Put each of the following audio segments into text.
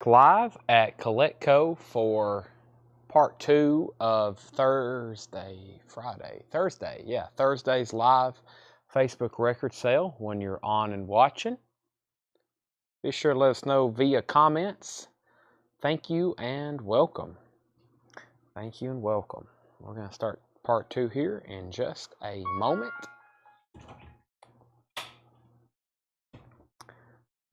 Live at Collectco for part 2 of Thursday's live Facebook record sale. When you're on and watching, be sure to let us know via comments. Thank you and welcome. Thank you and welcome. We're going to start part 2 here in just a moment.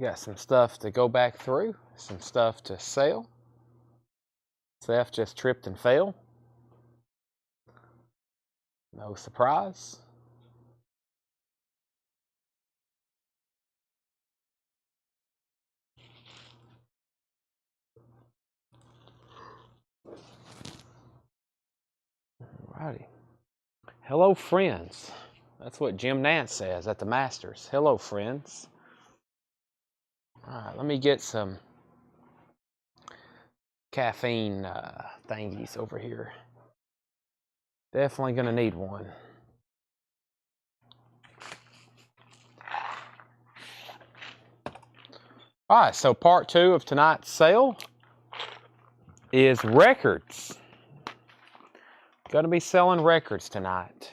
Got some stuff to go back through, some stuff to sell. Seth just tripped and fell. No surprise. Alrighty. Hello, friends. That's what Jim Nance says at the Masters. Hello, friends. Alright, let me get some caffeine thingies over here. Definitely gonna need one. Alright, so part 2 of tonight's sale is records. Gonna be selling records tonight.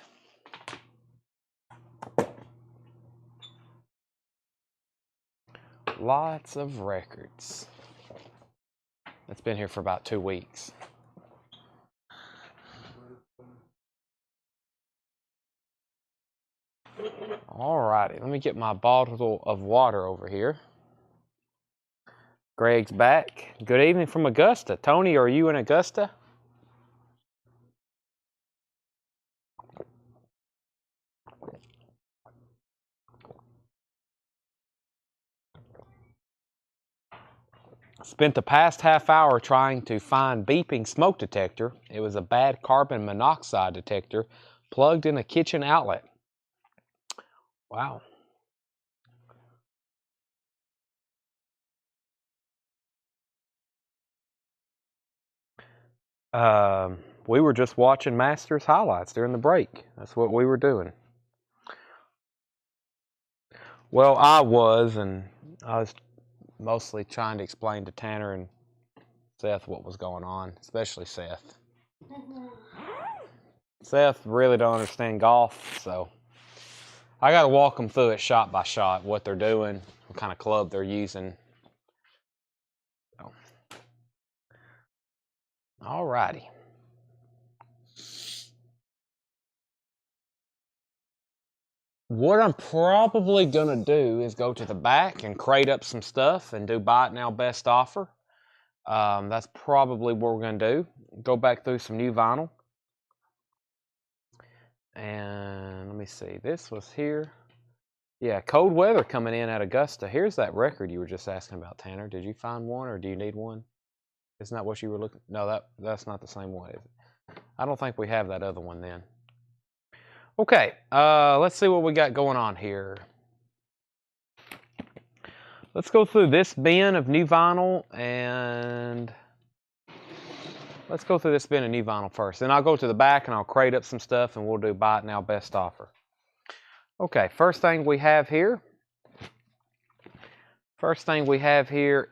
Lots of records. It's been here for about 2 weeks. Alrighty, let me get my bottle of water over here. Greg's back. Good evening from Augusta. Tony, are you in Augusta? Spent the past half hour trying to find beeping smoke detector. It was a bad carbon monoxide detector plugged in a kitchen outlet. Wow. We were just watching Masters highlights during the break. That's what we were doing. Well, I was mostly trying to explain to Tanner and Seth what was going on, especially Seth. Seth really don't understand golf, so I got to walk them through it shot by shot, what they're doing, what kind of club they're using. So. All righty. What I'm probably going to do is go to the back and crate up some stuff and do buy it now best offer. That's probably what we're going to do. Go back through some new vinyl. And let me see. This was here. Yeah, cold weather coming in at Augusta. Here's that record you were just asking about, Tanner. Did you find one or do you need one? Isn't that what you were looking? No, that's not the same one, is it? I don't think we have that other one then. Okay, let's see what we got going on here. Let's go through this bin of new vinyl and let's go through this bin of new vinyl first. Then I'll go to the back and I'll crate up some stuff and we'll do buy it now best offer. Okay, first thing we have here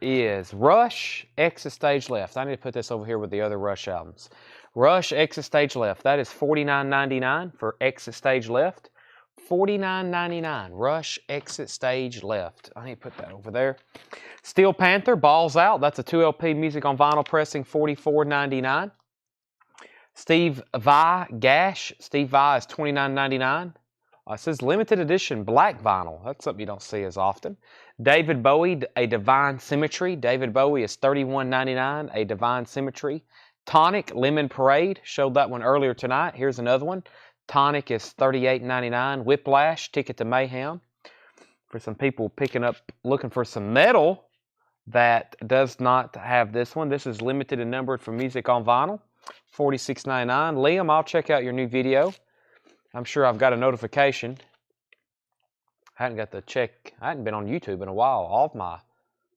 is Rush, Exit Stage Left. I need to put this over here with the other Rush albums. Rush, Exit Stage Left. That is $49.99 for Exit Stage Left. $49.99. Rush, Exit Stage Left. I need to put that over there. Steel Panther, Balls Out. That's a 2LP music on vinyl pressing, $44.99. Steve Vai, Gash. Steve Vai is $29.99. It says limited edition black vinyl. That's something you don't see as often. David Bowie, A Divine Symmetry. David Bowie is $31.99. A Divine Symmetry. Tonic, Lemon Parade. Showed that one earlier tonight. Here's another one. Tonic is $38.99. Whiplash, Ticket to Mayhem. For some people looking for some metal that does not have this one. This is limited and numbered for music on vinyl. $46.99. Liam, I'll check out your new video. I'm sure I've got a notification. I hadn't got the check. I hadn't been on YouTube in a while.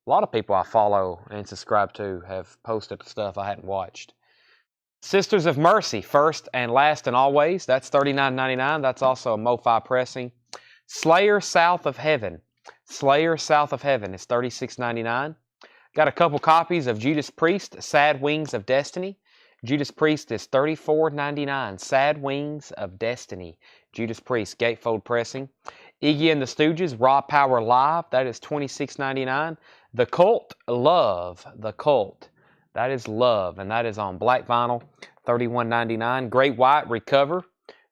A lot of people I follow and subscribe to have posted stuff I hadn't watched. Sisters of Mercy, First and Last and Always. That's $39.99. That's also a MoFi pressing. Slayer, South of Heaven. Slayer, South of Heaven is $36.99. Got a couple copies of Judas Priest, Sad Wings of Destiny. Judas Priest is $34.99. Sad Wings of Destiny. Judas Priest, gatefold pressing. Iggy and the Stooges, Raw Power Live. That is $26.99. The Cult, Love. The Cult. That is Love, and that is on black vinyl, $31.99. Great White, Recover.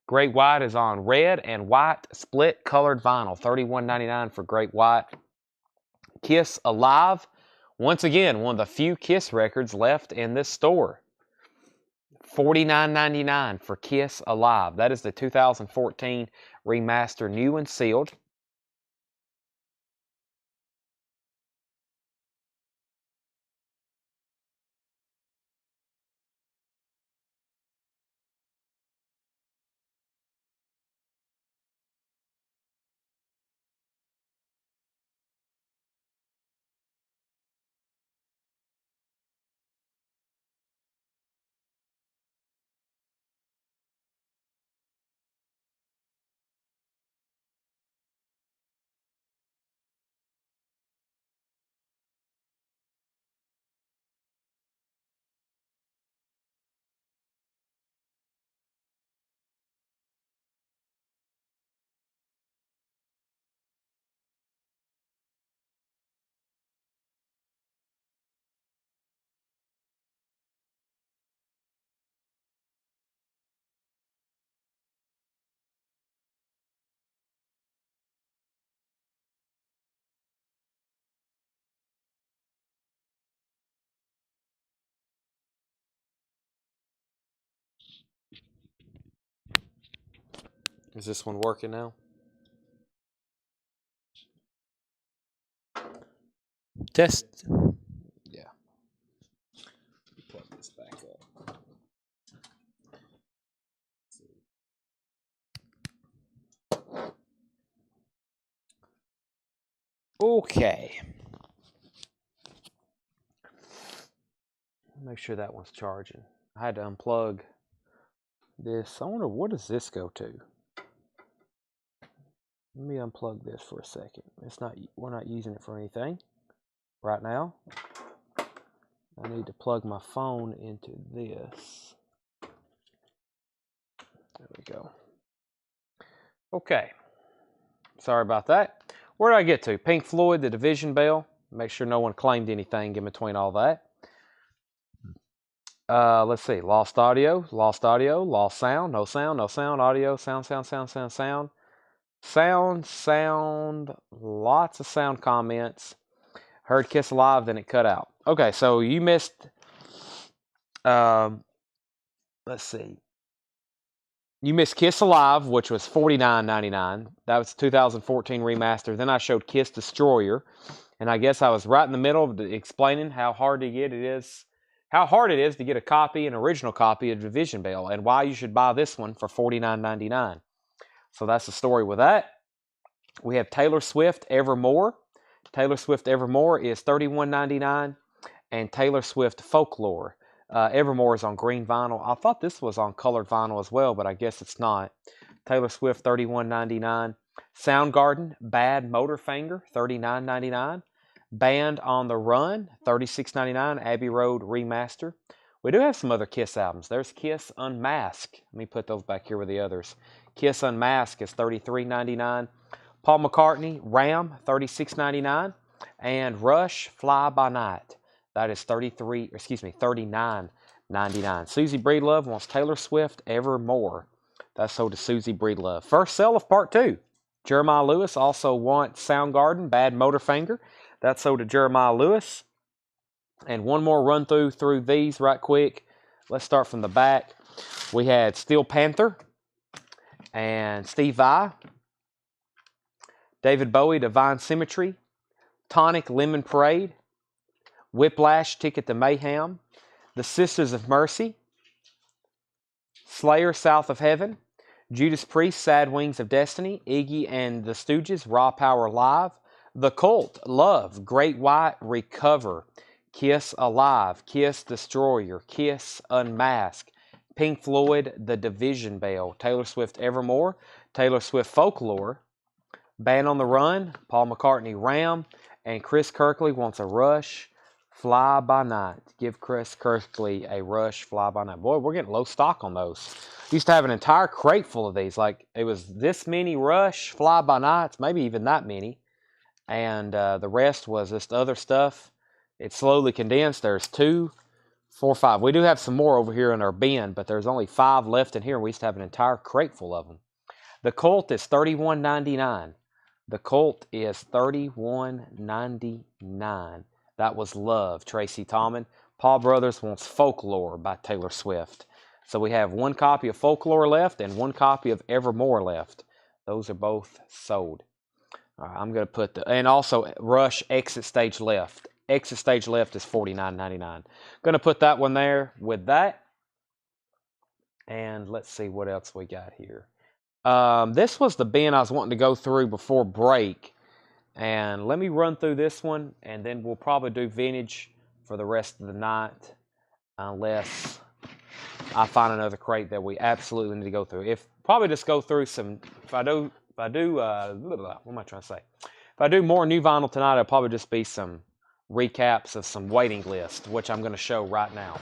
Great White is on red and white split colored vinyl, $31.99 for Great White. Kiss Alive. Once again, one of the few Kiss records left in this store. $49.99 for Kiss Alive. That is the 2014 remaster, new and sealed. Is this one working now? Test. Yeah. Plug this back up. Okay. Make sure that one's charging. I had to unplug this. I wonder, what does this go to? Let me unplug this for a second. We're not using it for anything right now. I need to plug my phone into this. There we go. Okay. Sorry about that. Where did I get to? Pink Floyd, the Division Bell. Make sure no one claimed anything in between all that. Let's see. Lost audio, lost sound, no sound, audio, sound. Sound, lots of sound comments. Heard Kiss Alive, then it cut out. Okay, so you missed, let's see. You missed Kiss Alive, which was $49.99. That was 2014 remaster. Then I showed Kiss Destroyer, and I guess I was right in the middle of explaining how hard it is to get a copy, an original copy of Division Bell, and why you should buy this one for $49.99. So that's the story with that. We have Taylor Swift Evermore. Taylor Swift Evermore is $31.99, and Taylor Swift Folklore. Evermore is on green vinyl. I thought this was on colored vinyl as well, but I guess it's not. Taylor Swift, $31.99. Soundgarden, Bad Motorfinger, $39.99. Band on the Run, $36.99. Abbey Road Remaster. We do have some other Kiss albums. There's Kiss Unmasked. Let me put those back here with the others. Kiss Unmasked is $33.99. Paul McCartney, Ram, $36.99. And Rush, Fly By Night. That is $39.99. Susie Breedlove wants Taylor Swift Evermore. That's sold to Susie Breedlove. First sale of part 2. Jeremiah Lewis also wants Soundgarden, Bad Motorfinger. That's sold to Jeremiah Lewis. And one more run through these right quick. Let's start from the back. We had Steel Panther and Steve Vai. David Bowie, Divine Symmetry. Tonic, Lemon Parade. Whiplash, Ticket to Mayhem. The Sisters of Mercy. Slayer, South of Heaven. Judas Priest, Sad Wings of Destiny. Iggy and the Stooges, Raw Power Live. The Cult, Love. Great White, Recover. Kiss Alive. Kiss Destroyer. Kiss Unmasked. Pink Floyd, The Division Bell. Taylor Swift Evermore. Taylor Swift Folklore. Band on the Run. Paul McCartney Ram. And Chris Kirkley wants a Rush. Fly by Night. Give Chris Kirkley a Rush Fly by Night. Boy, we're getting low stock on those. Used to have an entire crate full of these. Like, it was this many Rush Fly by Nights, maybe even that many. And the rest was just other stuff. It's slowly condensed. There's 2, 4, 5. We do have some more over here in our bin, but there's only 5 left in here. We used to have an entire crate full of them. The Colt is $31.99. The Colt is $31.99. That was Love, Tracy Tallman. Paul Brothers wants Folklore by Taylor Swift. So we have 1 copy of Folklore left and 1 copy of Evermore left. Those are both sold. All right, I'm going to put and also Rush Exit Stage Left. Exit Stage Left is $49.99. Going to put that one there with that. And let's see what else we got here. This was the bin I was wanting to go through before break. And let me run through this one, and then we'll probably do vintage for the rest of the night, unless I find another crate that we absolutely need to go through. Probably just go through some. What am I trying to say? If I do more new vinyl tonight, it'll probably just be some recaps of some waiting list, which I'm going to show right now.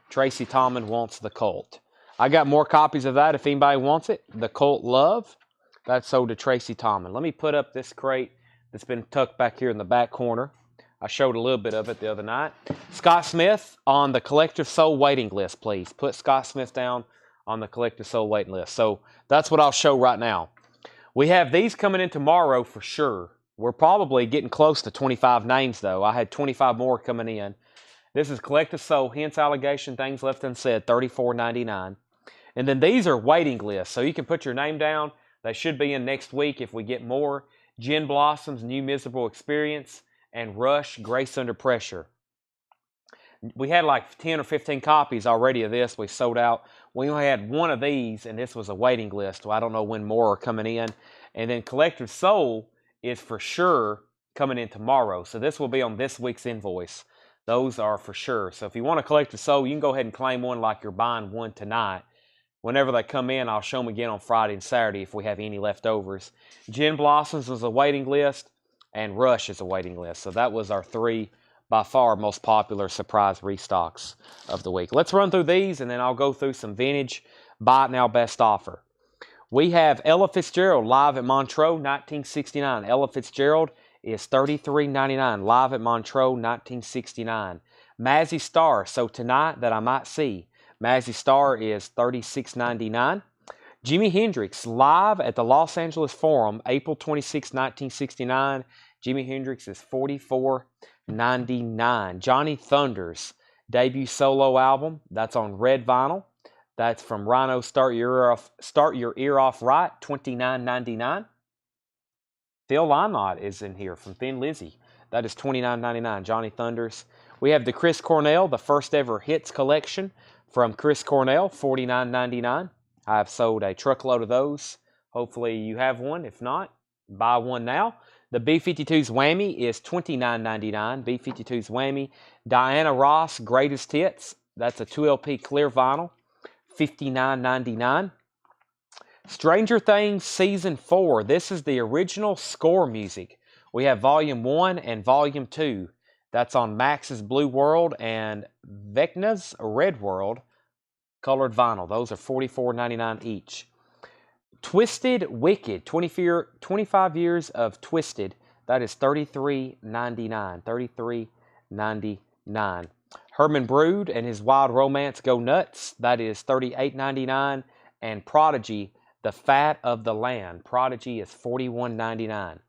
Tracy Tallman wants the Colt. I got more copies of that if anybody wants it. The Colt Love. That's sold to Tracy Tallman. Let me put up this crate that's been tucked back here in the back corner. I showed a little bit of it the other night. Scott Smith on the Collective Soul waiting list, please. Put Scott Smith down on the Collective Soul waiting list. So that's what I'll show right now. We have these coming in tomorrow for sure. We're probably getting close to 25 names, though. I had 25 more coming in. This is Collective Soul, Hence Allegation, Things Left Unsaid, $34.99. And then these are waiting lists, so you can put your name down. They should be in next week if we get more. Gin Blossoms, New Miserable Experience, and Rush, Grace Under Pressure. We had like 10 or 15 copies already of this. We sold out. We only had 1 of these, and this was a waiting list. Well, I don't know when more are coming in. And then Collective Soul is for sure coming in tomorrow. So this will be on this week's invoice. Those are for sure. So if you want a Collective Soul, you can go ahead and claim one like you're buying one tonight. Whenever they come in, I'll show them again on Friday and Saturday if we have any leftovers. Gin Blossoms was a waiting list, and Rush is a waiting list. So that was our 3, by far, most popular surprise restocks of the week. Let's run through these, and then I'll go through some vintage buy it now best offer. We have Ella Fitzgerald live at Montreux, 1969. Ella Fitzgerald is $33.99, live at Montreux, 1969. Mazzy Star, So Tonight That I Might See. Mazzy Star is $36.99. Jimi Hendrix, live at the Los Angeles Forum, April 26, 1969. Jimi Hendrix is $44.99. Johnny Thunders, debut solo album. That's on red vinyl. That's from Rhino, Start Your Ear Off Right, $29.99. Phil Lynott is in here from Thin Lizzy. That is $29.99. Johnny Thunders. We have the Chris Cornell, the first ever hits collection from Chris Cornell, $49.99. I've sold a truckload of those. Hopefully you have one. If not, buy one now. The B-52's Whammy is $29.99. B-52's Whammy. Diana Ross, Greatest Hits. That's a 2LP clear vinyl, $59.99. Stranger Things Season 4. This is the original score music. We have Volume 1 and Volume 2. That's on Max's Blue World and Vecna's Red World colored vinyl. Those are $44.99 each. Twisted Wicked, 25 years of Twisted. That is $33.99. $33.99. Herman Brood and his Wild Romance Go Nuts. That is $38.99. And Prodigy, The Fat of the Land. Prodigy is $41.99.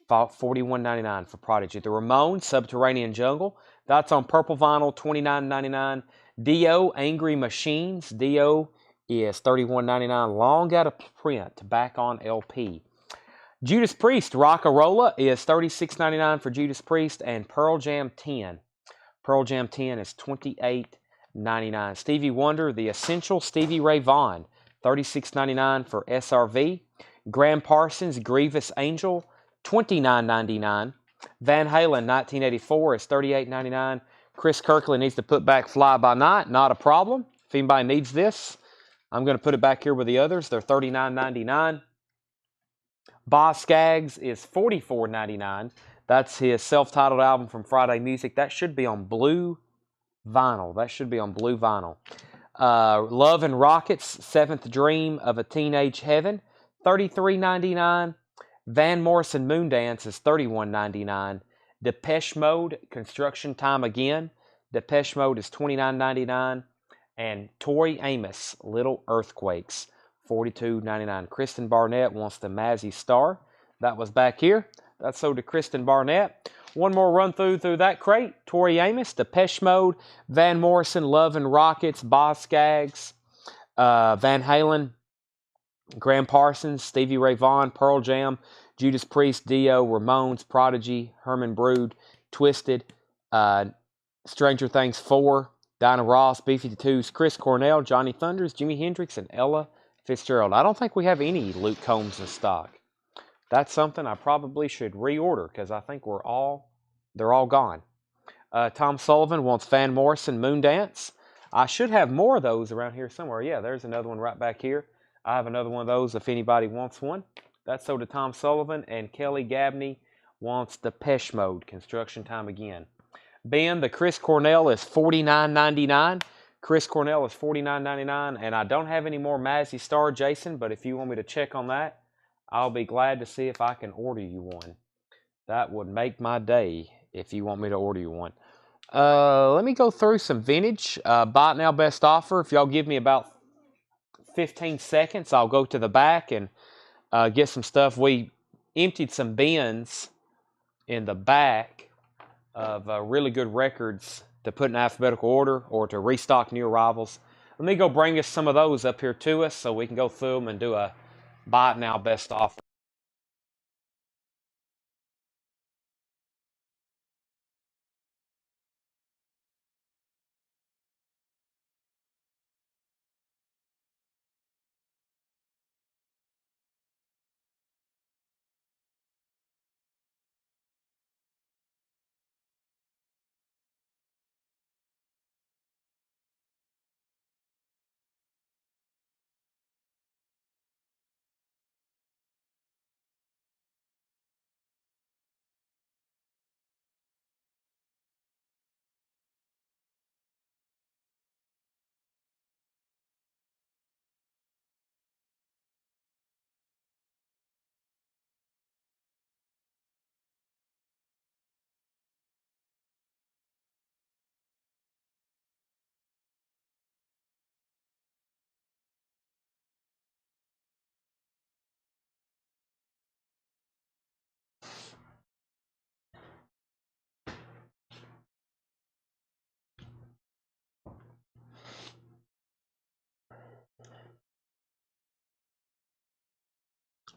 $41.99 for Prodigy. The Ramones, Subterranean Jungle. That's on purple vinyl, $29.99. Dio, Angry Machines. Dio is $31.99. Long out of print, back on LP. Judas Priest, Rock-A-Rolla is $36.99 for Judas Priest. And Pearl Jam 10. Pearl Jam 10 is $28.99. Stevie Wonder, The Essential Stevie Ray Vaughan, $36.99 for SRV. Graham Parsons, Grievous Angel, $29.99. Van Halen, 1984 is $38.99. Chris Kirkland needs to put back Fly By Night. Not a problem. If anybody needs this, I'm going to put it back here with the others. They're $39.99. Boz Scaggs is $44.99. That's his self-titled album from Friday Music. That should be on blue vinyl. That should be on blue vinyl. Love and Rockets, Seventh Dream of a Teenage Heaven, $33.99. Van Morrison Moondance is $31.99. Depeche Mode, Construction Time Again. Depeche Mode is $29.99. And Tori Amos, Little Earthquakes, $42.99. Kristen Barnett wants the Mazzy Star. That was back here. That's sold to Kristen Barnett. One more run through that crate. Tori Amos, Depeche Mode, Van Morrison, Love and Rockets, Boz Scaggs, Van Halen, Graham Parsons, Stevie Ray Vaughan, Pearl Jam, Judas Priest, Dio, Ramones, Prodigy, Herman Brood, Twisted, Stranger Things 4, Dinah Ross, B-52s, Chris Cornell, Johnny Thunders, Jimi Hendrix, and Ella Fitzgerald. I don't think we have any Luke Combs in stock. That's something I probably should reorder because I think they're all gone. Tom Sullivan wants Van Morrison Moondance. I should have more of those around here somewhere. Yeah, there's another one right back here. I have another one of those if anybody wants one. That's sold to Tom Sullivan. And Kelly Gabney wants Depeche Mode, Construction Time Again. Ben, the Chris Cornell is $49.99. Chris Cornell is $49.99. And I don't have any more Mazzy Star, Jason, but if you want me to check on that, I'll be glad to see if I can order you one. That would make my day if you want me to order you one. Let me go through some vintage. Buy it now, best offer. If y'all give me about 15 seconds, I'll go to the back and get some stuff. We emptied some bins in the back of really good records to put in alphabetical order or to restock new arrivals. Let me go bring us some of those up here to us so we can go through them and do a buy it now, best offer.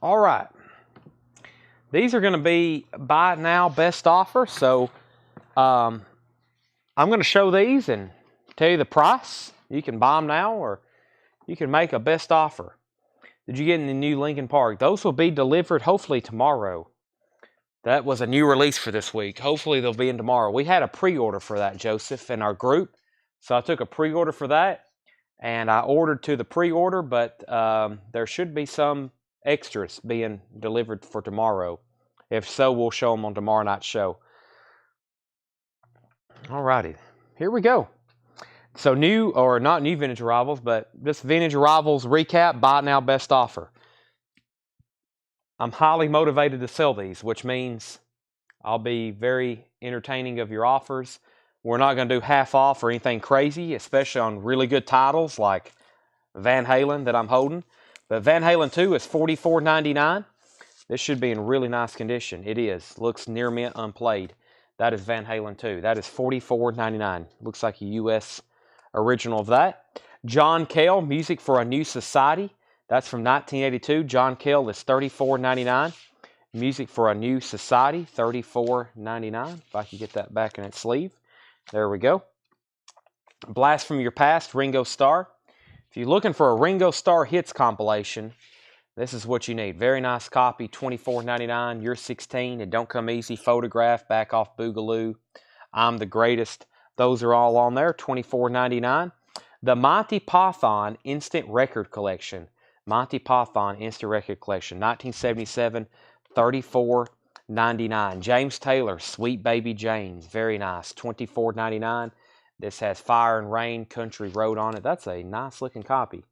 All right. These are going to be buy it now, best offer. So I'm going to show these and tell you the price. You can buy them now or you can make a best offer. Did you get in the new Lincoln Park? Those will be delivered hopefully tomorrow. That was a new release for this week. Hopefully they'll be in tomorrow. We had a pre-order for that, Joseph, in our group. So I took a pre-order for that, and I ordered to the pre-order, but there should be some extras being delivered for tomorrow. If so, we'll show them on tomorrow night's show. All righty. Here we go. So new, or not new vintage arrivals, but just vintage arrivals recap, buy it now, best offer. I'm highly motivated to sell these, which means I'll be very entertaining of your offers. We're not going to do half off or anything crazy, especially on really good titles like Van Halen that I'm holding. But Van Halen 2 is $44.99. This should be in really nice condition. It is. Looks near mint unplayed. That is Van Halen 2. That is $44.99. Looks like a U.S. original of that. John Cale, Music for a New Society. That's from 1982. John Cale is $34.99. Music for a New Society, $34.99. If I can get that back in its sleeve. There we go. Blast from Your Past, Ringo Starr. If you're looking for a Ringo Starr hits compilation, this is what you need. Very nice copy, $24.99. You're 16. It don't come easy. Photograph, back off Boogaloo. I'm the Greatest. Those are all on there, $24.99. The Monty Python Instant Record Collection. Monty Python Instant Record Collection, 1977, $34.99. $24.99. James Taylor, Sweet Baby James, very nice, $24.99. This has Fire and Rain Country Road on it. That's a nice looking copy,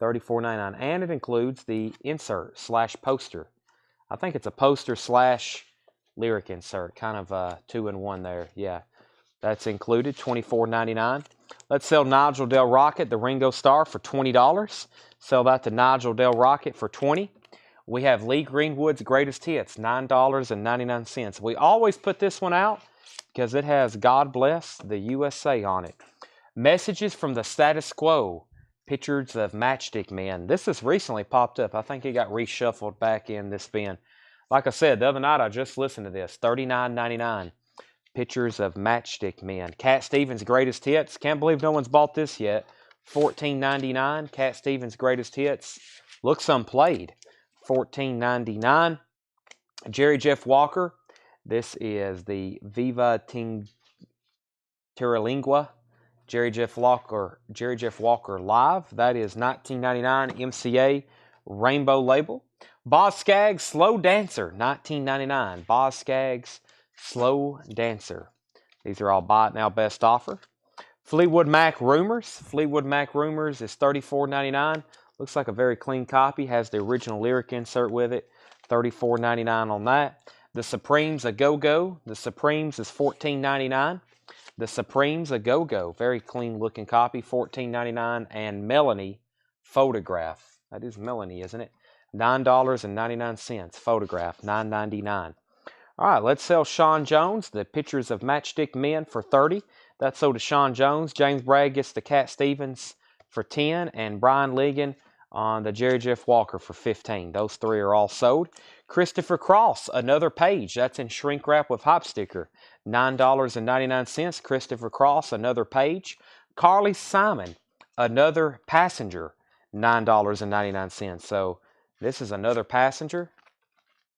$34.99. And it includes the insert / poster. I think it's a poster / lyric insert, kind of 2-in-1 there. Yeah, that's included, $24.99. Let's sell Nigel Del Rocket, the Ringo Starr, for $20. Sell that to Nigel Del Rocket for $20. We have Lee Greenwood's Greatest Hits, $9.99. We always put this one out because it has God Bless the USA on it. Messages from the Status Quo, Pictures of Matchstick Men. This has recently popped up. I think it got reshuffled back in this bin. Like I said, the other night I just listened to this, $39.99. Pictures of Matchstick Men. Cat Stevens' Greatest Hits. Can't believe no one's bought this yet. $14.99. Cat Stevens' Greatest Hits. Looks unplayed. $14.99. Jerry Jeff Walker. This is the Viva Terralingua. Jerry Jeff Walker Live. That is $19.99. MCA Rainbow Label. Boz Scaggs Slow Dancer, $19.99. Boz Scaggs Slow Dancer. These are all buy it now best offer. Fleetwood Mac Rumors. Fleetwood Mac Rumors is $34.99. Looks like a very clean copy. Has the original lyric insert with it. $34.99 on that. The Supremes A Go-Go. The Supremes is $14.99. The Supremes A Go-Go. Very clean looking copy. $14.99. And Melanie Photograph. That is Melanie, isn't it? $9.99. Photograph. $9.99. All right, let's sell Sean Jones, the Pictures of Matchstick Men, for $30. That's sold to Sean Jones. James Bragg gets the Cat Stevens for $10, and Brian Ligon on the Jerry Jeff Walker for $15. Those three are all sold. Christopher Cross, Another Page. That's in shrink wrap with hop sticker. $9.99. Christopher Cross, Another Page. Carly Simon, Another Passenger. $9.99. So this is Another Passenger.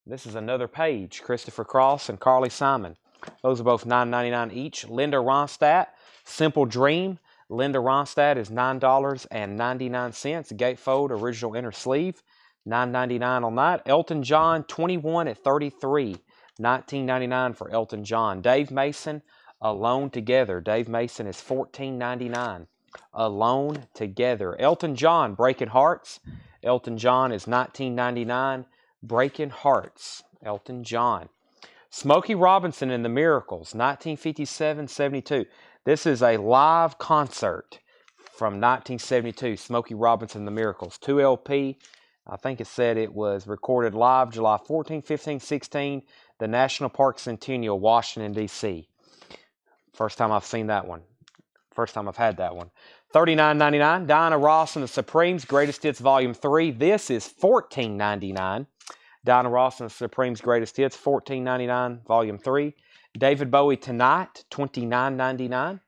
This is Another Page. Christopher Cross and Carly Simon. Those are both $9.99 each. Linda Ronstadt, Simple Dream. Linda Ronstadt is $9.99. Gatefold, original inner sleeve. $9.99 on that. Elton John, 21 at 33. $19.99 for Elton John. Dave Mason, Alone Together. Dave Mason is $14.99. Alone Together. Elton John, Breaking Hearts. Elton John is $19.99. Breaking Hearts. Elton John. Smokey Robinson and the Miracles, 1957-72. This is a live concert from 1972. Smokey Robinson and the Miracles. 2 LP. I think it said it was recorded live July 14, 15, 16. The National Park Centennial, Washington, D.C. First time I've seen that one. First time I've had that one. $39.99. Diana Ross and the Supremes, Greatest Hits Volume 3. This is $14.99. Diana Ross and the Supremes Greatest Hits, $14.99, Volume 3. David Bowie Tonight, $29.99.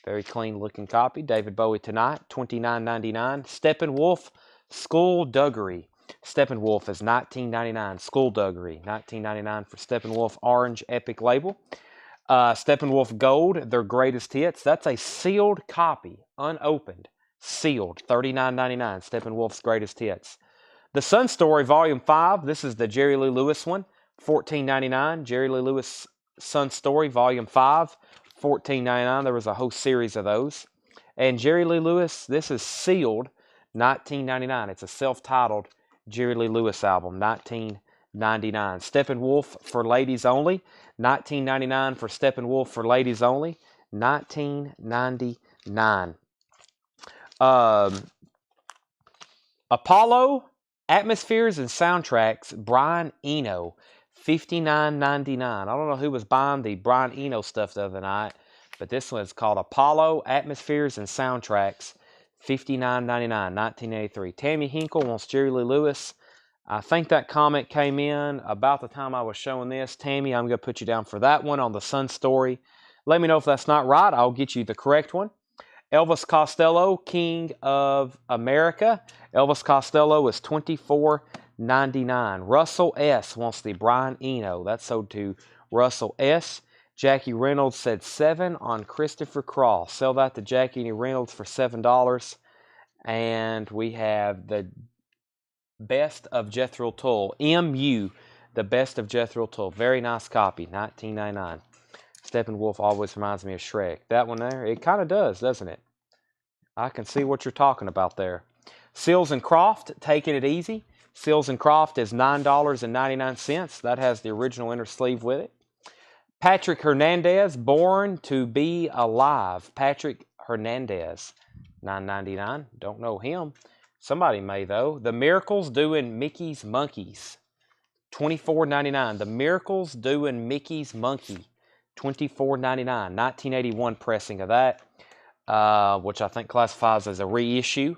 Very clean looking copy. David Bowie Tonight, $29.99. Steppenwolf, Skullduggery. Steppenwolf is $19.99. Skullduggery, $19.99 for Steppenwolf Orange Epic Label. Steppenwolf Gold, their Greatest Hits. That's a sealed copy, unopened, sealed, $39.99. Steppenwolf's Greatest Hits. The Sun Story Volume 5, this is the Jerry Lee Lewis one, $14.99. Jerry Lee Lewis Sun Story Volume 5, $14.99. There was a whole series of those. And Jerry Lee Lewis, this is sealed, $19.99. It's a self-titled Jerry Lee Lewis album, $19.99. Steppenwolf for Ladies Only, $19.99 for Steppenwolf for Ladies Only, $19.99. Apollo Atmospheres and Soundtracks, Brian Eno, $59.99. I don't know who was buying the Brian Eno stuff the other night, but this one's called Apollo Atmospheres and Soundtracks, $59.99, 1983. Tammy Hinkle wants Jerry Lee Lewis. I think that comment came in about the time I was showing this. Tammy, I'm going to put you down for that one on the Sun Story. Let me know if that's not right. I'll get you the correct one. Elvis Costello, King of America. Elvis Costello is $24.99. Russell S. wants the Brian Eno. That's sold to Russell S. Jackie Reynolds said $7 on Christopher Cross. Sell that to Jackie Reynolds for $7. And we have the Best of Jethro Tull. MU The Best of Jethro Tull. Very nice copy, 1999. Steppenwolf always reminds me of Shrek. That one there, it kind of does, doesn't it? I can see what you're talking about there. Seals and Croft, Taking It Easy. Seals and Croft is $9.99. That has the original inner sleeve with it. Patrick Hernandez, Born to Be Alive. Patrick Hernandez, $9.99. Don't know him. Somebody may, though. The Miracles Doing Mickey's Monkeys, $24.99. The Miracles Doing Mickey's Monkey, $24.99. 1981 pressing of that, which I think classifies as a reissue.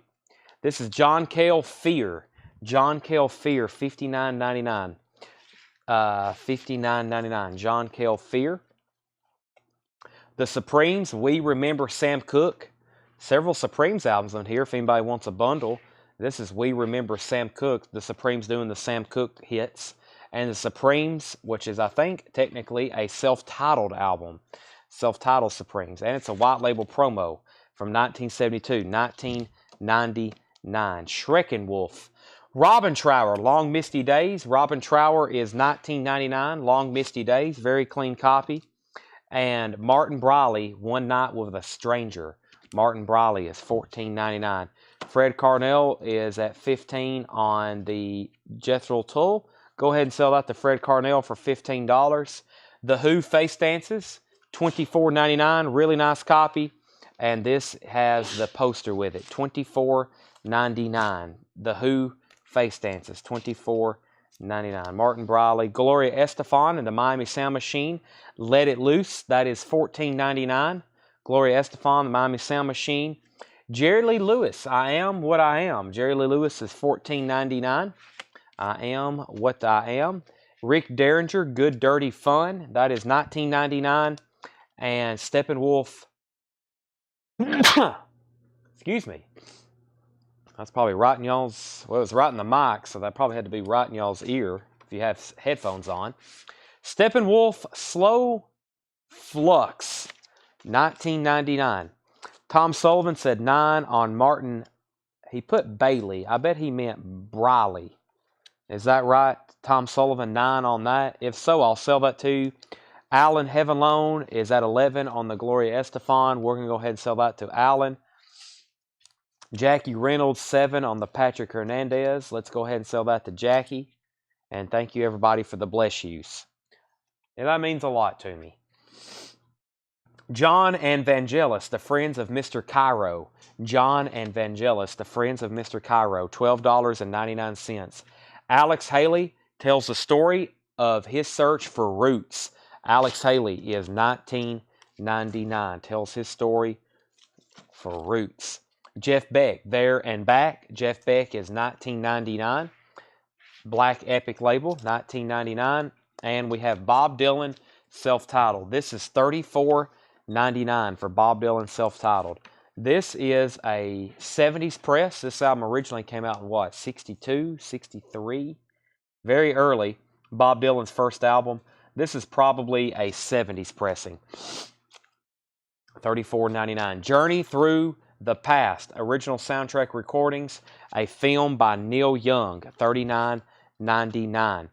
This is John Cale Fear. John Cale Fear, $59.99. $59.99. John Cale Fear. The Supremes, We Remember Sam Cooke. Several Supremes albums on here if anybody wants a bundle. This is We Remember Sam Cooke. The Supremes doing the Sam Cooke hits. And the Supremes, which is, I think, technically a self-titled album. Self-titled Supremes. And it's a white label promo from 1972. 1999. Schreckenwolf. Robin Trower, Long Misty Days. Robin Trower is $19.99. Long Misty Days, very clean copy. And Martin Briley, One Night with a Stranger. Martin Briley is $14.99. Fred Carnell is at $15 on the Jethro Tull. Go ahead and sell that to Fred Carnell for $15. The Who Face Dances, $24.99. Really nice copy. And this has the poster with it, $24.99. The Who Face Dances, $24.99. Martin Briley. Gloria Estefan and the Miami Sound Machine, Let It Loose. That is $14.99. Gloria Estefan, the Miami Sound Machine. Jerry Lee Lewis, I Am What I Am. Jerry Lee Lewis is $14.99. I Am What I Am. Rick Derringer, Good Dirty Fun. That is $19.99. And Steppenwolf. Excuse me. That's probably right in y'all's, well, it was right in the mic, so that probably had to be right in y'all's ear if you have headphones on. Steppenwolf Slow Flux, $19.99. Tom Sullivan said 9 on Martin. He put Bailey. I bet he meant Briley. Is that right? Tom Sullivan, 9 on that. If so, I'll sell that to you. Alan Heaven Loan is at 11 on the Gloria Estefan. We're going to go ahead and sell that to Alan. Jackie Reynolds, 7 on the Patrick Hernandez. Let's go ahead and sell that to Jackie. And thank you, everybody, for the bless yous. And that means a lot to me. John and Vangelis, the Friends of Mr. Cairo. John and Vangelis, the Friends of Mr. Cairo, $12.99. Alex Haley tells the story of his search for roots. Alex Haley is $19.99. Tells his story for roots. Jeff Beck, There and Back. Jeff Beck is $19.99. Black Epic label, $19.99. And we have Bob Dylan, self-titled. This is $34.99 for Bob Dylan, self-titled. This is a 70s press. This album originally came out in what, 62, 63? Very early, Bob Dylan's first album. This is probably a 70s pressing. $34.99. Journey Through the Past, original soundtrack recordings, a film by Neil Young, $39.99.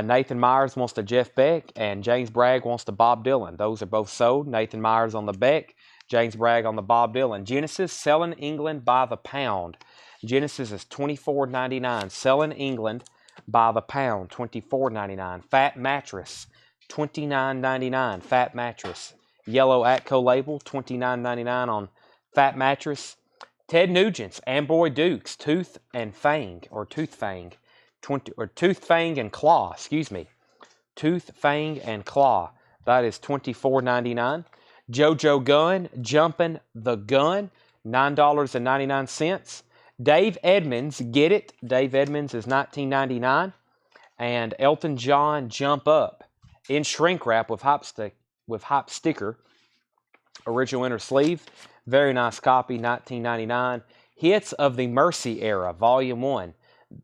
Nathan Myers wants to Jeff Beck, and James Bragg wants to Bob Dylan. Those are both sold. Nathan Myers on the Beck, James Bragg on the Bob Dylan. Genesis, Selling England by the Pound. Genesis is $24.99. Selling England by the Pound, $24.99. Fat Mattress, $29.99. Fat Mattress. Yellow Atco label, $29.99 on Fat Mattress. Ted Nugent's Amboy Dukes, Tooth and Fang, or Tooth Fang. Tooth Fang and Claw, excuse me. Tooth Fang and Claw. That is $24.99. JoJo Gunn, Jumpin' the Gun, $9.99. Dave Edmonds, Get It. Dave Edmonds is $19.99. And Elton John, Jump Up, in shrink wrap with hop sticker. Original inner sleeve. Very nice copy, $19.99. Hits of the Mercy Era, Volume 1,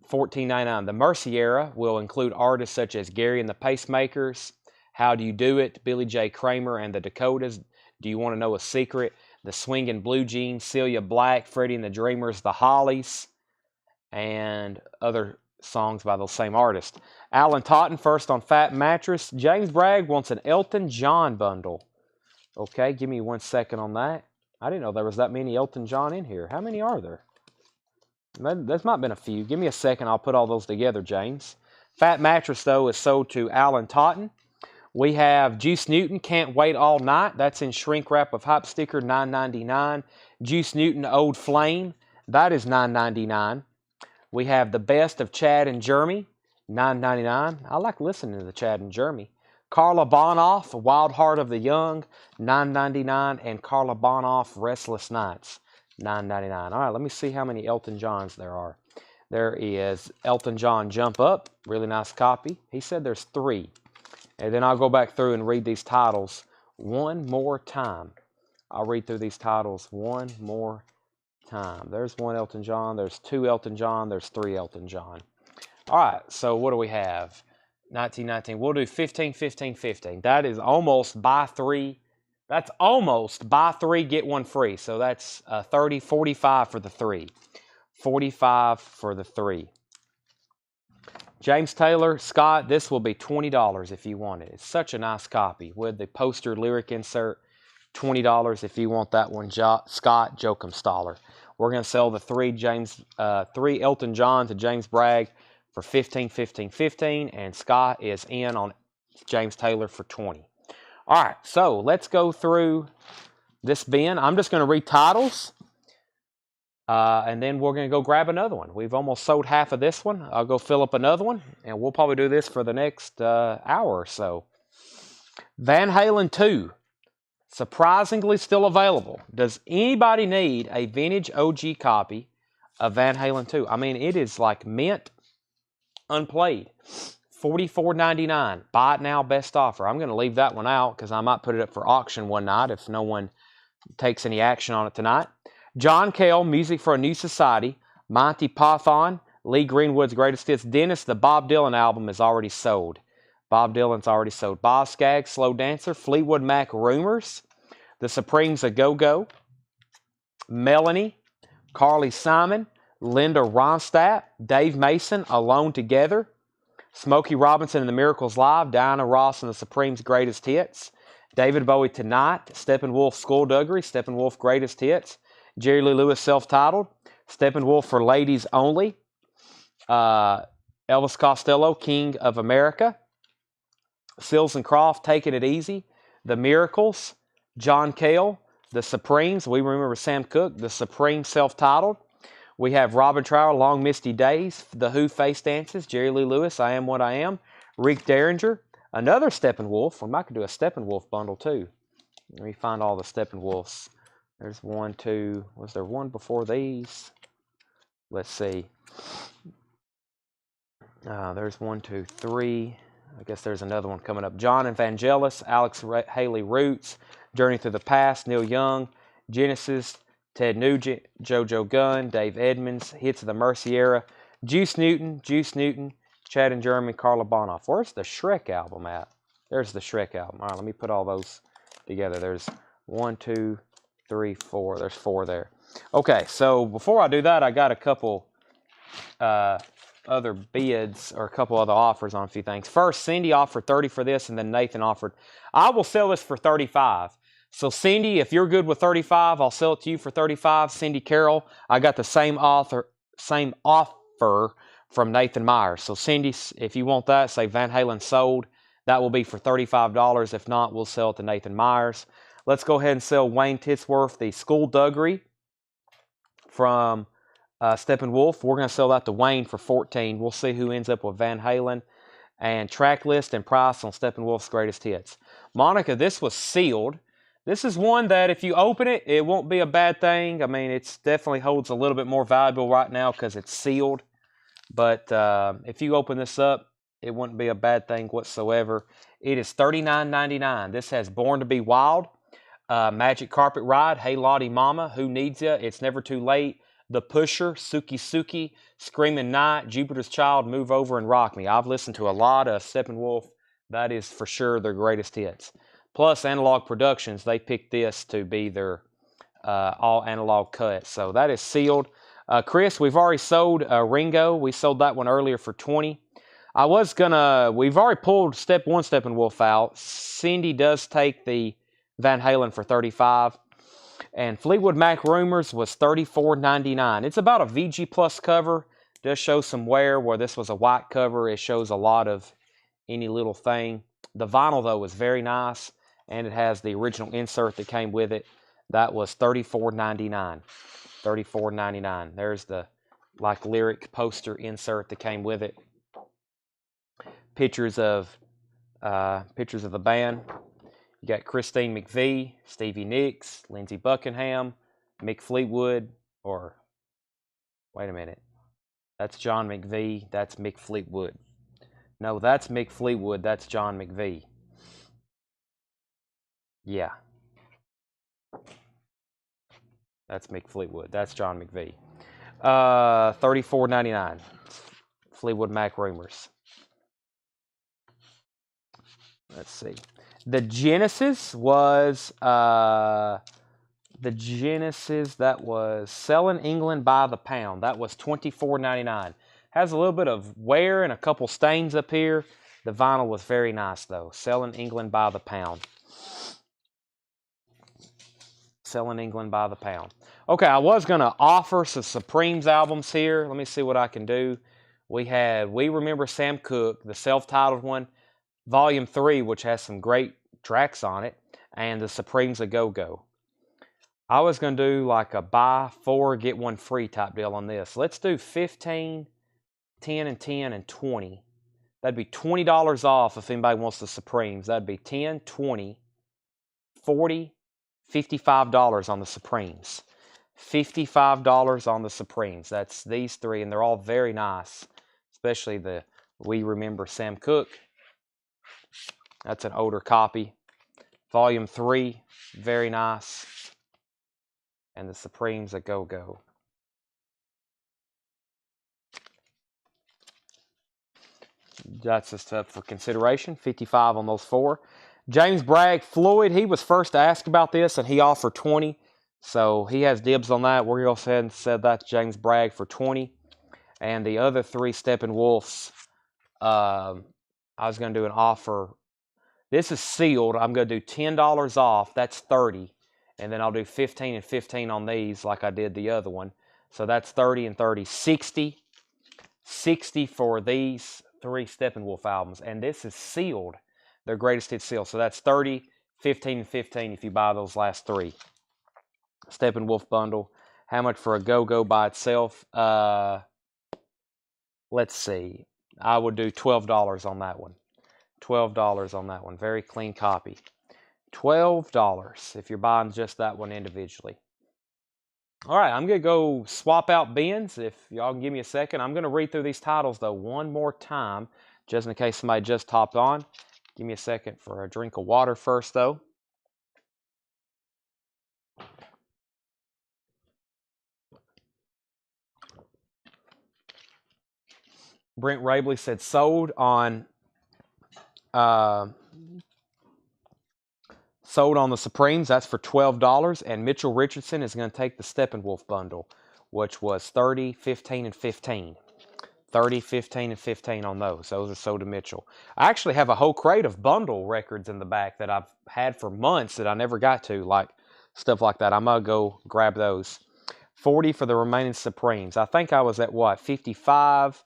$14.99. The Mercy Era will include artists such as Gary and the Pacemakers, How Do You Do It, Billy J. Kramer and the Dakotas, Do You Want to Know a Secret, The Swingin' Blue Jeans, Celia Black, Freddie and the Dreamers, The Hollies, and other songs by those same artists. Alan Totten first on Fat Mattress. James Bragg wants an Elton John bundle. Okay, give me 1 second on that. I didn't know there was that many Elton John in here. How many are there? There might have been a few. Give me a second. I'll put all those together, James. Fat Mattress, though, is sold to Alan Totten. We have Juice Newton, Can't Wait All Night. That's in shrink wrap with hype sticker, $9.99. Juice Newton, Old Flame. That is $9.99. We have The Best of Chad and Jeremy, $9.99. I like listening to the Chad and Jeremy. Carla Bonoff, Wild Heart of the Young, $9.99. And Carla Bonoff, Restless Nights, $9.99. All right, let me see how many Elton Johns there are. There is Elton John Jump Up, really nice copy. He said there's 3. And then I'll go back through and read these titles one more time. I'll read through these titles one more time. There's 1 Elton John. There's 2 Elton John. There's 3 Elton John. All right, so what do we have? 1919. We'll do 15, 15, 15. That is almost buy 3. That's almost buy 3, get 1 free. So that's 30, 45 for the 3. 45 for the 3. James Taylor, Scott, this will be $20 if you want it. It's such a nice copy with the poster lyric insert. $20 if you want that one, Scott Jokumstaller. We're going to sell the 3 Elton John to James Bragg for 15, 15, 15, and Scott is in on James Taylor for 20. All right, so let's go through this bin. I'm just going to read titles. And then we're going to go grab another one. We've almost sold half of this one. I'll go fill up another one, and we'll probably do this for the next hour or so. Van Halen 2, surprisingly still available. Does anybody need a vintage OG copy of Van Halen 2? I mean, it is like mint, unplayed. $44.99. Buy it now, best offer. I'm going to leave that one out because I might put it up for auction one night if no one takes any action on it tonight. John Cale, Music for a New Society. Monty Python, Lee Greenwood's Greatest Hits. Dennis, the Bob Dylan album is already sold. Bob Dylan's already sold. Boz Scaggs, Slow Dancer. Fleetwood Mac, Rumors. The Supremes, A Go-Go. Melanie, Carly Simon. Linda Ronstadt. Dave Mason, Alone Together. Smokey Robinson and the Miracles Live. Diana Ross and the Supremes' Greatest Hits. David Bowie, Tonight. Steppenwolf, Skullduggery. Steppenwolf, Greatest Hits. Jerry Lee Lewis, Self-Titled. Steppenwolf for Ladies Only. Elvis Costello, King of America. Sills and Croft, Taking It Easy. The Miracles. John Cale, The Supremes. We remember Sam Cooke, The Supremes, Self-Titled. We have Robin Trower, Long Misty Days. The Who, Face Dances. Jerry Lee Lewis, I Am What I Am. Rick Derringer. Another Steppenwolf. We might do a Steppenwolf bundle too. Let me find all the Steppenwolfs. There's 1, 2. Was there one before these? Let's see. There's 1, 2, 3. I guess there's another one coming up. John Evangelis, Alex Haley Roots, Journey Through the Past, Neil Young, Genesis, Ted Nugent, JoJo Gunn, Dave Edmonds, Hits of the Mercy Era, Juice Newton, Chad and Jeremy, Carla Bonoff. Where's the Shrek album at? There's the Shrek album. All right, let me put all those together. There's 1, 2, 3, 4. There's 4 there. Okay, so before I do that, I got a couple other bids or a couple other offers on a few things. First, Cindy offered 30 for this, and then Nathan offered. I will sell this for 35. So Cindy, if you're good with 35, I'll sell it to you for 35. Cindy Carroll, I got the same offer from Nathan Myers. So Cindy, if you want that, say Van Halen sold. That will be for $35. If not, we'll sell it to Nathan Myers. Let's go ahead and sell Wayne Titsworth the Skullduggery from Steppenwolf. We're going to sell that to Wayne for $14. We'll see who ends up with Van Halen. And track list and price on Steppenwolf's Greatest Hits. Monica, this was sealed. This is one that if you open it, it won't be a bad thing. I mean, it definitely holds a little bit more valuable right now because it's sealed. But if you open this up, it wouldn't be a bad thing whatsoever. It is $39.99. This has Born to Be Wild, Magic Carpet Ride, Hey Lottie Mama, Who Needs Ya, It's Never Too Late, The Pusher, Suki Suki, Screaming Night, Jupiter's Child, Move Over and Rock Me. I've listened to a lot of Steppenwolf. That is for sure their greatest hits. Plus Analog Productions, they picked this to be their all analog cut. So that is sealed. Chris, we've already sold Ringo. We sold that one earlier for 20. We've already pulled one Steppenwolf out. Cindy does take the Van Halen for 35. And Fleetwood Mac Rumors was $34.99. It's about a VG Plus cover. Does show some wear where this was a white cover. It shows a lot of any little thing. The vinyl, though, is very nice. And it has the original insert that came with it. That was $34.99. $34.99. There's the lyric poster insert that came with it. Pictures of the band. You got Christine McVie, Stevie Nicks, Lindsey Buckingham, Mick Fleetwood, or wait a minute. That's John McVie. That's Mick Fleetwood. No, that's Mick Fleetwood. That's John McVie. Yeah. That's Mick Fleetwood. That's John McVie. $34.99. Fleetwood Mac Rumors. Let's see. The Genesis that was Selling England by the Pound. That was $24.99. Has a little bit of wear and a couple stains up here. The vinyl was very nice though. Selling England by the Pound. Selling England by the Pound. Okay, I was going to offer some Supremes albums here. Let me see what I can do. We had We Remember Sam Cooke, the self-titled one, Volume 3, which has some great tracks on it, and the Supremes A Go-Go. I was going to do like a buy 4, get 1 free type deal on this. Let's do 15, 10, and 10, and 20. That'd be $20 off if anybody wants the Supremes. That'd be 10, 20, 40, $55 on the Supremes. $55 on the Supremes. That's these three, and they're all very nice, especially the We Remember Sam Cooke. That's an older copy. Volume 3, very nice. And the Supremes A Go-Go. That's just up for consideration. 55 on those 4. James Bragg, Floyd, he was first to ask about this, and he offered 20. So he has dibs on that. We're going to go ahead and set that to James Bragg for 20. And the other 3 Steppenwolfs, I was going to do an offer. This is sealed. I'm going to do $10 off. That's 30. And then I'll do 15 and 15 on these like I did the other one. So that's 30 and 30. 60. 60 for these 3 Steppenwolf albums. And this is sealed. Their greatest hits sealed. So that's 30, 15, and 15 if you buy those last 3. Steppenwolf bundle. How much for A Go-Go by itself? Let's see. I would do $12 on that one. $12 on that one. Very clean copy. $12 if you're buying just that one individually. All right, I'm going to go swap out bins. If y'all can give me a second. I'm going to read through these titles, though, one more time, just in case somebody just hopped on. Give me a second for a drink of water first, though. Brent Rabley said sold on the Supremes. That's for $12. And Mitchell Richardson is going to take the Steppenwolf bundle, which was 30, 15, and 15. 30, 15, and 15 on those. Those are sold to Mitchell. I actually have a whole crate of bundle records in the back that I've had for months that I never got to, like stuff like that. I'm going to go grab those. 40 for the remaining Supremes. I think I was at what? 55,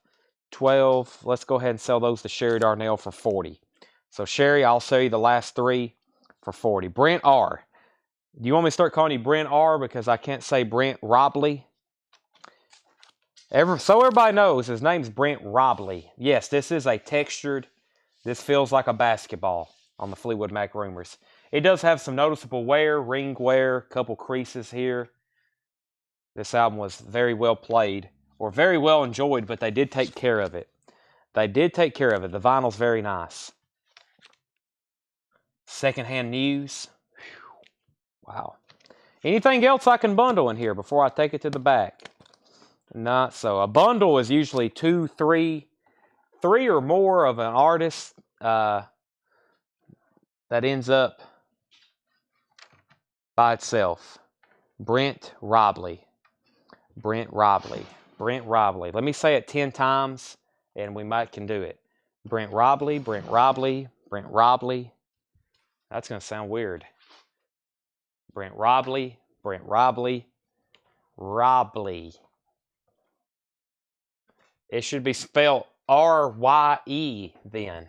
12. Let's go ahead and sell those to Sherry Darnell for 40. So Sherry, I'll sell you the last 3 for 40. Brent R. Do you want me to start calling you Brent R because I can't say Brent Robley? So everybody knows his name's Brent Robley. Yes, this is a textured. This feels like a basketball on the Fleetwood Mac Rumors. It does have some noticeable wear, ring wear, couple creases here. This album was very well played, or very well enjoyed, but they did take care of it. They did take care of it. The vinyl's very nice. Secondhand news. Whew. Wow. Anything else I can bundle in here before I take it to the back? Not so. A bundle is usually 2, 3 or more of an artist that ends up by itself. Brent Robley. Brent Robley. Brent Robley. Let me say it 10 times and we might can do it. Brent Robley, Brent Robley, Brent Robley. That's going to sound weird. Brent Robley, Brent Robley, Robley. It should be spelled R-Y-E then.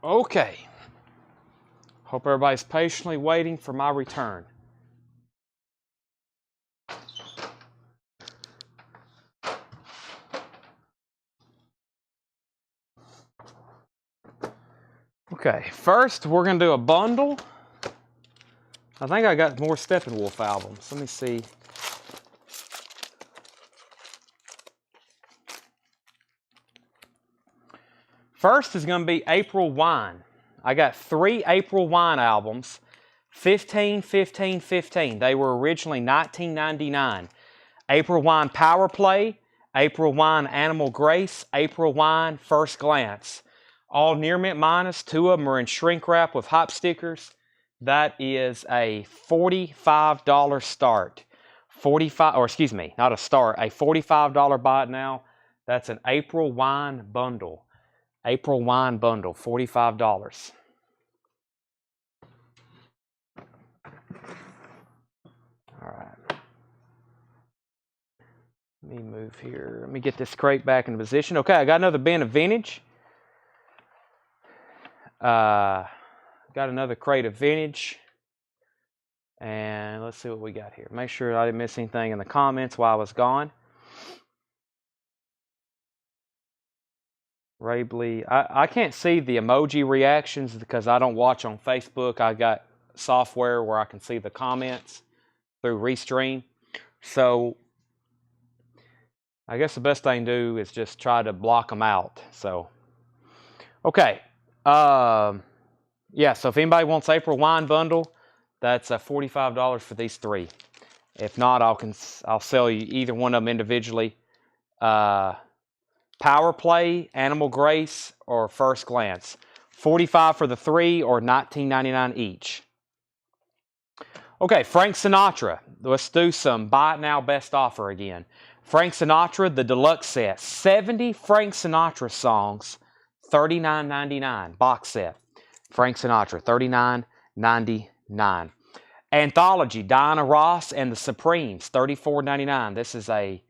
Okay. Hope everybody's patiently waiting for my return. Okay, first we're going to do a bundle. I think I got more Steppenwolf albums. Let me see. First is going to be April Wine. I got 3 April Wine albums, 15, 15, 15. They were originally $19.99. April Wine Power Play, April Wine Animal Grace, April Wine First Glance. All near mint minus. 2 of them are in shrink wrap with hop stickers. That is a $45 start. Not a start, a $45 buy it now. That's an April Wine bundle. April Wine bundle, $45. All right. Let me move here. Let me get this crate back in position. Okay, I got another bin of vintage. Got another crate of vintage. And let's see what we got here. Make sure I didn't miss anything in the comments while I was gone. Rabley. I can't see the emoji reactions because I don't watch on Facebook. I got software where I can see the comments through Restream. So I guess the best thing to do is just try to block them out. So, okay. Yeah, so if anybody wants April Wine bundle, that's $45 for these 3. If not, I'll sell you either one of them individually. Power Play, Animal Grace, or First Glance. $45 for the 3 or $19.99 each. Okay, Frank Sinatra. Let's do some buy it now best offer again. Frank Sinatra, the deluxe set. 70 Frank Sinatra songs, $39.99 box set. Frank Sinatra, $39.99. Anthology, Diana Ross and the Supremes, $34.99.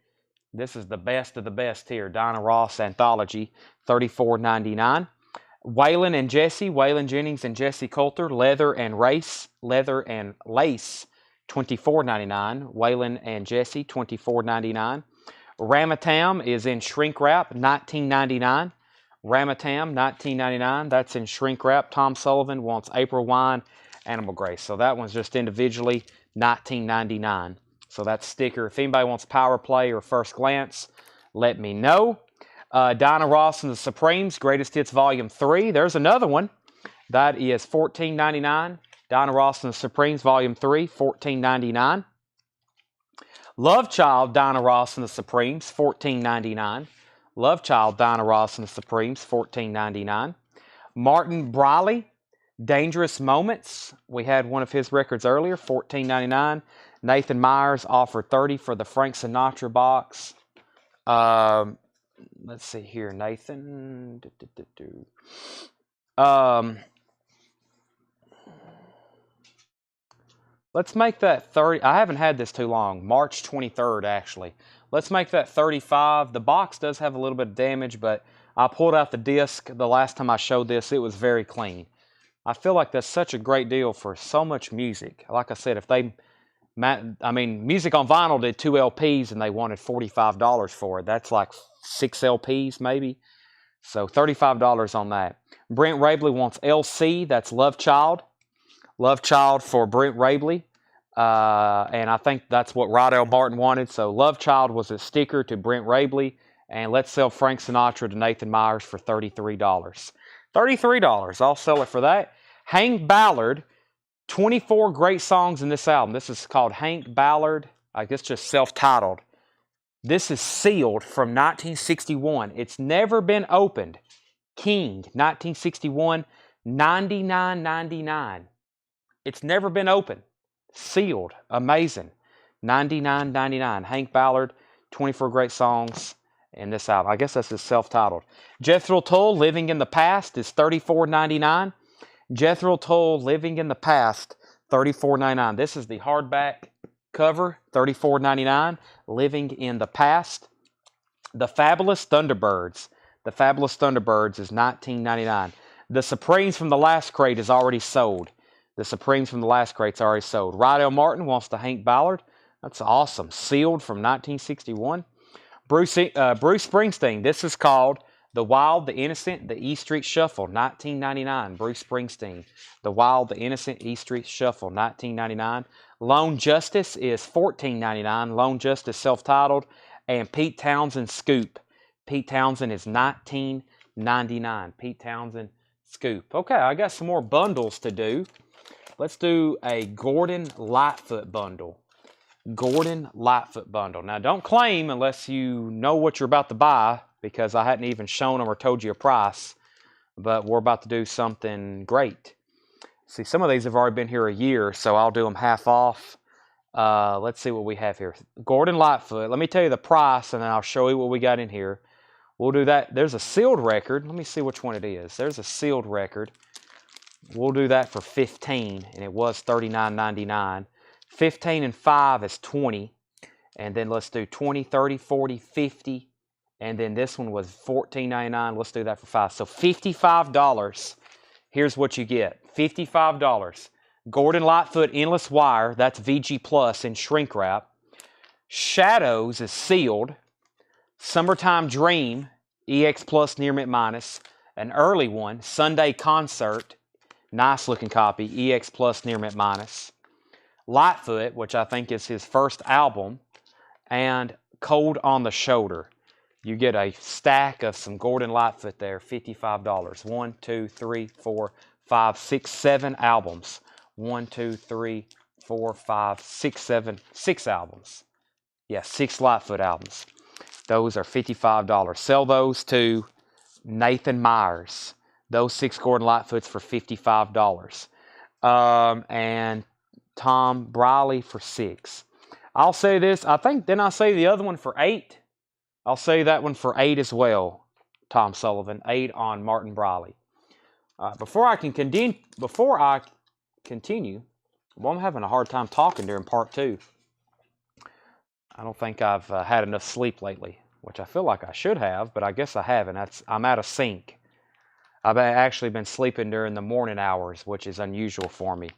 This is the best of the best here. Diana Ross Anthology, $34.99. Waylon and Jesse, Waylon Jennings and Jesse Coulter, Leather and Lace, $24.99. Waylon and Jesse, $24.99. Ramatam is in shrink wrap, $19.99. Ramatam, $19.99. That's in shrink wrap. Tom Sullivan wants April Wine, Animal Grace. So that one's just individually $19.99. So that's sticker. If anybody wants Power Play or First Glance, let me know. Dinah Ross and the Supremes, Greatest Hits Volume 3. There's another one. That is $14.99. Dinah Ross and the Supremes, Volume 3, $14.99. Love Child, Dinah Ross and the Supremes, $14.99. Love Child, Dinah Ross and the Supremes, $14.99. Martin Briley, Dangerous Moments. We had one of his records earlier, $14.99. Nathan Myers offered $30 for the Frank Sinatra box. Let's see here, Nathan. Let's make that 30. I haven't had this too long. March 23rd, actually. Let's make that 35. The box does have a little bit of damage, but I pulled out the disc the last time I showed this. It was very clean. I feel like that's such a great deal for so much music. Like I said, if they, Music on Vinyl did 2 LPs and they wanted $45 for it. That's like 6 LPs maybe. So $35 on that. Brent Rabley wants LC. That's Love Child. Love Child for Brent Rabley. And I think that's what Rydell Martin wanted. So Love Child was a sticker to Brent Rabley. And let's sell Frank Sinatra to Nathan Myers for $33. $33. I'll sell it for that. Hank Ballard. 24 great songs in this album. This is called Hank Ballard. I guess just self-titled. This is sealed from 1961. It's never been opened. King, 1961, $99.99. It's never been opened. Sealed. Amazing. $99.99. Hank Ballard, 24 great songs in this album. I guess that's his self-titled. Jethro Tull, Living in the Past is $34.99. Jethro Tull, Living in the Past, $34.99. This is the hardback cover, $34.99. Living in the Past. The Fabulous Thunderbirds. The Fabulous Thunderbirds is $19.99. The Supremes from the Last Crate is already sold. The Supremes from the Last Crate's already sold. Rydell Martin wants the Hank Ballard. That's awesome. Sealed from 1961. Bruce Springsteen. This is called The Wild, the Innocent, the E Street Shuffle, 1999. Bruce Springsteen. The Wild, the Innocent, E Street Shuffle, 1999. Lone Justice is $14.99. Lone Justice self-titled. And Pete Townsend Scoop. Pete Townsend is $19.99. Pete Townsend Scoop. Okay, I got some more bundles to do. Let's do a Gordon Lightfoot bundle. Gordon Lightfoot bundle. Now, don't claim unless you know what you're about to buy, because I hadn't even shown them or told you a price. But we're about to do something great. See, some of these have already been here a year, so I'll do them half off. Let's see what we have here. Gordon Lightfoot. Let me tell you the price, and then I'll show you what we got in here. We'll do that. There's a sealed record. Let me see which one it is. There's a sealed record. We'll do that for $15, and it was $39.99. 15 and 5 is 20. And then let's do 20, 30, 40, 50. And then this one was $14.99. Let's do that for 5. So $55. Here's what you get. $55. Gordon Lightfoot Endless Wire. That's VG Plus in shrink wrap. Shadows is sealed. Summertime Dream. EX Plus Near Mint Minus. An early one. Sunday Concert. Nice looking copy. EX Plus Near Mint Minus. Lightfoot, which I think is his first album. And Cold on the Shoulder. You get a stack of some Gordon Lightfoot there, $55. 1, 2, 3, 4, 5, 6, 7 albums. 1, 2, 3, 4, 5, 6, 7, 6 albums. Yeah, 6 Lightfoot albums. Those are $55. Sell those to Nathan Myers. Those 6 Gordon Lightfoots for $55. And Tom Briley for 6. I'll say this. I think, didn't I say the other one for 8? I'll say that one for 8 as well, Tom Sullivan. 8 on Martin Briley. Before I continue, well, I'm having a hard time talking during part 2. I don't think I've had enough sleep lately, which I feel like I should have, but I guess I haven't. I'm out of sync. I've actually been sleeping during the morning hours, which is unusual for me.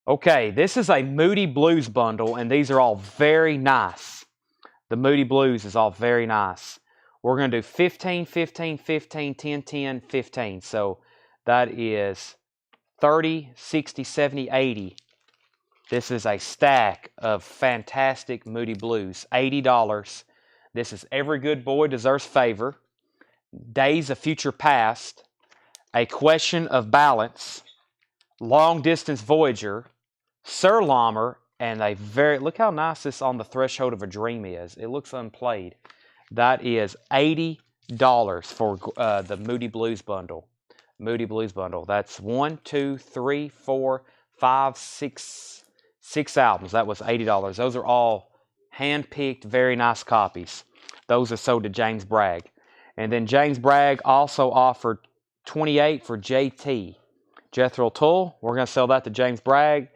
Okay, this is a Moody Blues bundle, and these are all very nice. The Moody Blues is all very nice. We're going to do 15, 15, 15, 10, 10, 15. So that is 30, 60, 70, 80. This is a stack of fantastic Moody Blues. $80. This is Every Good Boy Deserves Favor, Days of Future Past, A Question of Balance, Long Distance Voyager, Sir Lammer, and a very, look how nice this On the Threshold of a Dream is. It looks unplayed. That is $80 for the Moody Blues bundle. Moody Blues bundle. That's 1, 2, 3, 4, 5, 6 albums. That was $80. Those are all hand-picked, very nice copies. Those are sold to James Bragg. And then James Bragg also offered 28 for JT. Jethro Tull, we're going to sell that to James Bragg.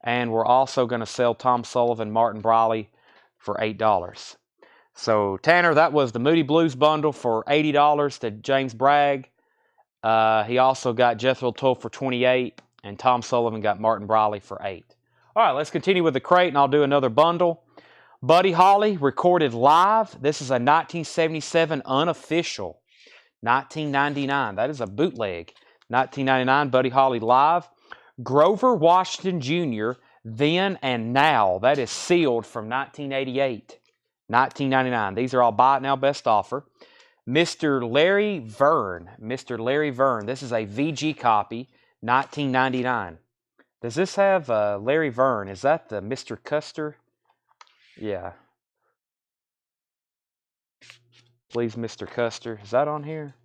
And we're also going to sell Tom Sullivan, Martin Briley for $8. So, Tanner, that was the Moody Blues bundle for $80 to James Bragg. He also got Jethro Tull for $28, and Tom Sullivan got Martin Briley for $8. All right, let's continue with the crate, and I'll do another bundle. Buddy Holly, recorded live. This is a 1977 unofficial, 1999. That is a bootleg. 1999, Buddy Holly live. Grover Washington Jr., Then and Now. That is sealed from 1988. 1999. These are all buy it now best offer. Mr. Larry Verne. Mr. Larry Verne. This is a VG copy, 1999. Does this have Larry Verne? Is that the Mr. Custer? Yeah. Please, Mr. Custer. Is that on here?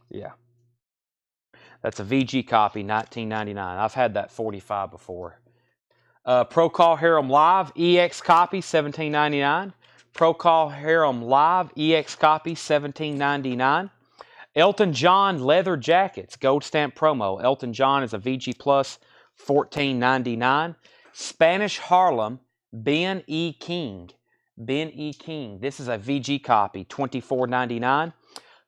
Yeah. That's a VG copy, 1999. I've had that 45 before. Procol Harum Live, EX copy, $17.99. Procol Harum Live, EX copy, $17.99. Elton John Leather Jackets, Gold Stamp Promo. Elton John is a VG Plus, $14.99. Spanish Harlem, Ben E. King. Ben E. King. This is a VG copy, $24.99.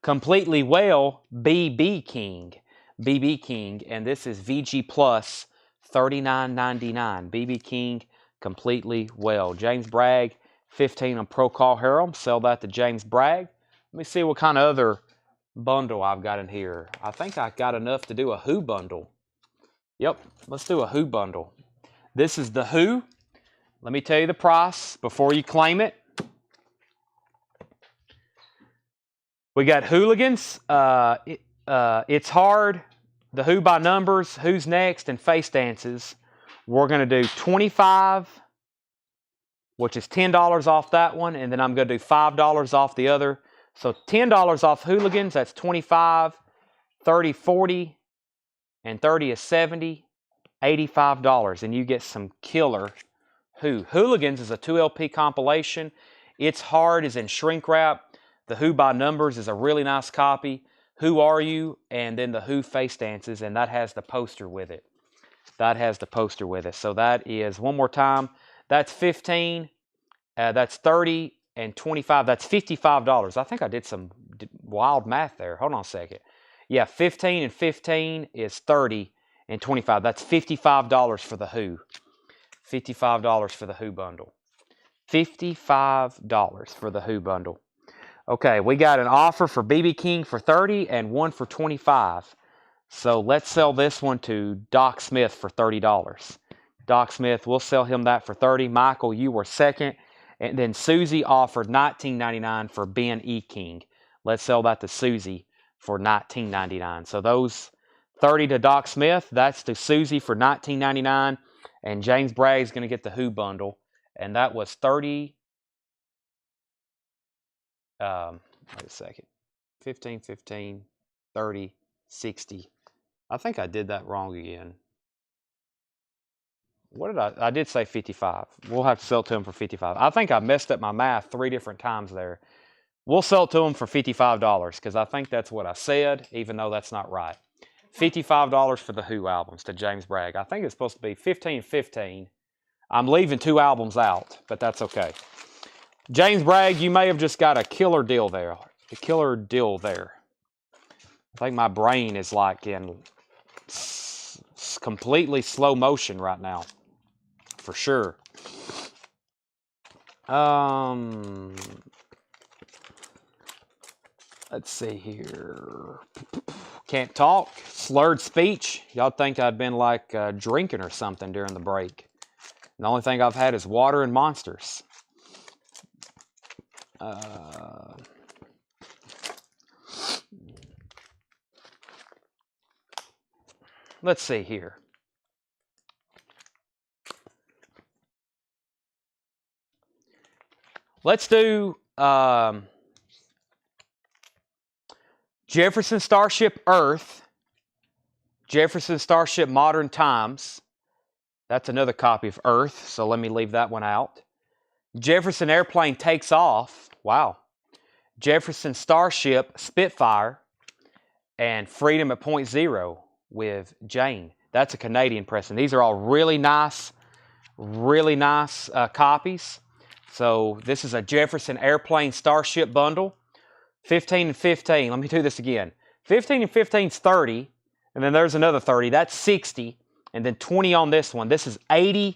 Completely Well, B.B. King. B.B. King, and this is VG Plus, $39.99. B.B. King, Completely Well. James Bragg, 15 on Procol Harum. Sell that to James Bragg. Let me see what kind of other bundle I've got in here. I think I got enough to do a Who bundle. Yep, let's do a Who bundle. This is the Who. Let me tell you the price before you claim it. We got Hooligans, It's Hard, The Who by Numbers, Who's Next, and Face Dances. We're going to do $25, which is $10 off that one, and then I'm going to do $5 off the other. So $10 off Hooligans, that's $25, 30, 40, and 30 is $70, $85, and you get some killer Who. Hooligans is a 2LP compilation. It's Hard is in shrink wrap. The Who by Numbers is a really nice copy. Who Are You? And then the Who Face Dances, and that has the poster with it. That has the poster with it. So that is, one more time, that's 15, that's 30, and 25. That's $55. I think I did some wild math there. Hold on a second. Yeah, 15 and 15 is 30 and 25. That's $55 for the Who. $55 for the Who bundle. $55 for the Who bundle. Okay, we got an offer for BB King for 30 and one for 25. So let's sell this one to Doc Smith for $30. Doc Smith, we'll sell him that for 30. Michael, you were second. And then Susie offered $19.99 for Ben E. King. Let's sell that to Susie for $19.99. So those 30 to Doc Smith, that's to Susie for $19.99. And James Bragg is going to get the Who bundle. And that was 30. Wait a second. 15, 15, 30, 60. I think I did that wrong again. What did I did say 55. We'll have to sell it to him for 55. I think I messed up my math 3 different times there. We'll sell it to him for $55 because I think that's what I said, even though that's not right. $55 for the Who albums to James Bragg. I think it's supposed to be 15, 15. I'm leaving 2 albums out, but that's okay. James Bragg, you may have just got a killer deal there. A killer deal there. I think my brain is like in completely slow motion right now. For sure. Let's see here. Can't talk. Slurred speech. Y'all think I'd been like drinking or something during the break. The only thing I've had is water and Monsters. Let's see here. Let's do Jefferson Starship Earth, Jefferson Starship Modern Times. That's another copy of Earth, so let me leave that one out. Jefferson Airplane Takes Off. Wow. Jefferson Starship Spitfire. And Freedom at Point Zero with Jane. That's a Canadian pressing. These are all really nice copies. So this is a Jefferson Airplane Starship bundle. 15 and 15. Let me do this again. 15 and 15 is 30. And then there's another 30. That's 60. And then 20 on this one. This is $80.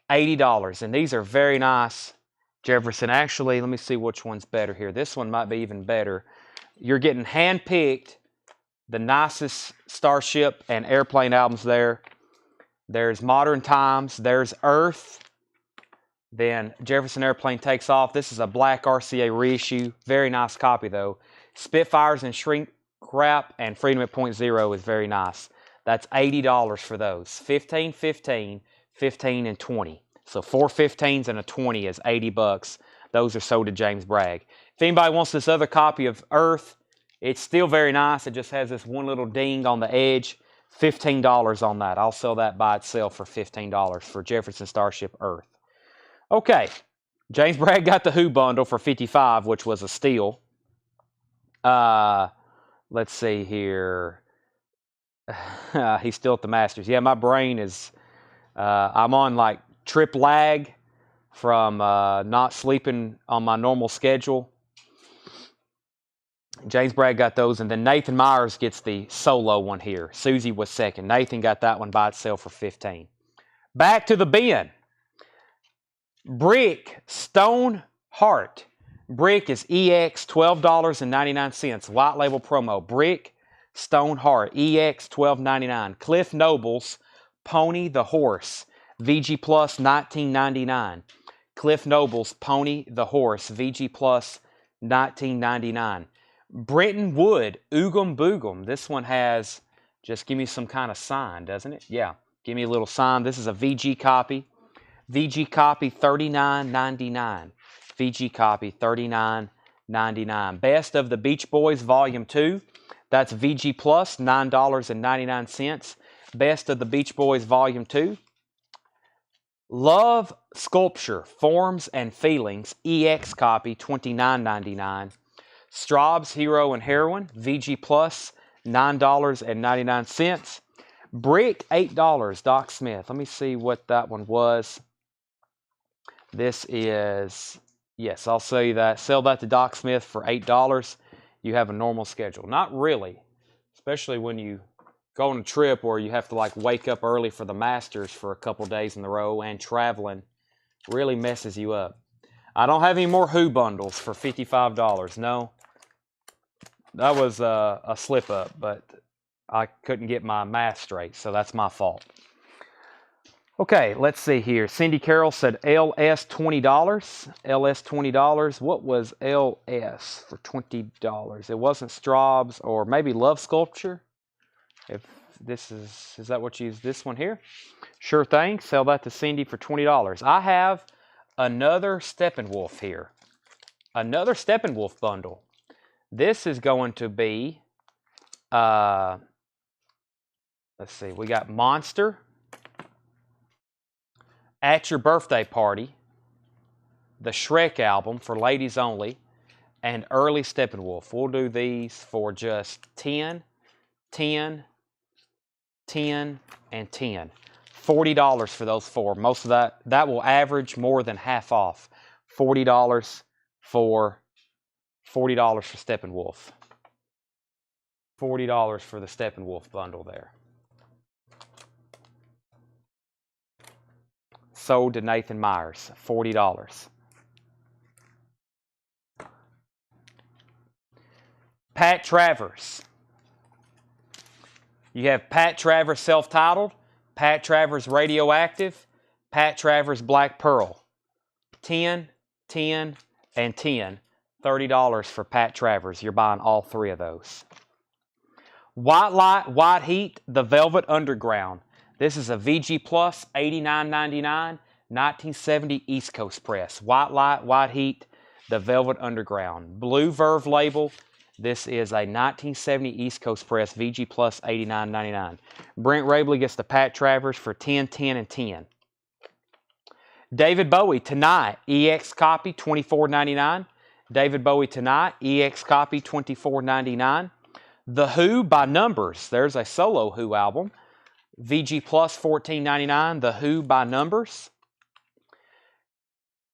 $80. And these are very nice Jefferson. Actually, let me see which one's better here. This one might be even better. You're getting hand-picked the nicest Starship and Airplane albums there. There's Modern Times. There's Earth. Then Jefferson Airplane Takes Off. This is a black RCA reissue. Very nice copy, though. Spitfires and Shrink Wrap and Freedom at Point Zero is very nice. That's $80 for those. 15, 15, 15, and 20. So 4 15s and a 20 is $80. Those are sold to James Bragg. If anybody wants this other copy of Earth, it's still very nice. It just has this one little ding on the edge. $15 on that. I'll sell that by itself for $15 for Jefferson Starship Earth. Okay. James Bragg got the Who bundle for $55, which was a steal. Let's see here. He's still at the Masters. Yeah, my brain is... I'm on like trip lag from not sleeping on my normal schedule. James Bragg got those, and then Nathan Myers gets the solo one here. Susie was second. Nathan got that one by itself for $15. Back to the bin. Brick Stone Heart. Brick is EX $12.99. White label promo. Brick Stone Heart. EX $12.99. Cliff Noble's Pony the Horse. VG Plus $19.99. Cliff Noble's Pony the Horse. VG Plus $19.99. Brenton Wood, Oogum Boogum. This one has, just give me some kind of sign, doesn't it? Yeah, give me a little sign. This is a VG copy. VG copy $39.99. VG copy $39.99. Best of the Beach Boys Volume 2. That's VG Plus, $9.99. Best of the Beach Boys Volume 2. Love Sculpture, Forms and Feelings, EX copy $29.99. Straub's Hero and Heroine, VG Plus, $9.99. Brick, $8, Doc Smith. Let me see what that one was. This is, yes, I'll sell you that. Sell that to Doc Smith for $8. You have a normal schedule. Not really, especially when you go on a trip where you have to like wake up early for the Masters for a couple days in a row, and traveling really messes you up. I don't have any more Who bundles for $55. No. That was a slip up, but I couldn't get my math straight, so that's my fault. Okay, let's see here. Cindy Carroll said LS $20. LS $20. What was LS for $20? It wasn't Straub's, or maybe Love Sculpture. If this is that what you use? This one here? Sure thing. Sell that to Cindy for $20. I have another Steppenwolf here. Another Steppenwolf bundle. This is going to be, let's see, we got Monster, At Your Birthday Party, the Shrek album for ladies only, and Early Steppenwolf. We'll do these for just 10, 10, 10, and 10. $40 for those four. Most of that will average more than half off. $40 for Steppenwolf. $40 for the Steppenwolf bundle there. Sold to Nathan Myers. $40. Pat Travers. You have Pat Travers self-titled, Pat Travers Radioactive, Pat Travers Black Pearl. 10, 10, and 10. $30 for Pat Travers. You're buying all three of those. White Light, White Heat, The Velvet Underground. This is a VG Plus, $89.99, 1970 East Coast press. White Light, White Heat, The Velvet Underground. Blue Verve label. This is a 1970 East Coast press, VG Plus, $89.99. Brent Rabley gets the Pat Travers for 10, 10, and 10. David Bowie, Tonight, EX copy, $24.99. David Bowie, Tonight, EX copy, $24.99. The Who by Numbers. There's a solo Who album. VG Plus, $14.99. The Who by Numbers.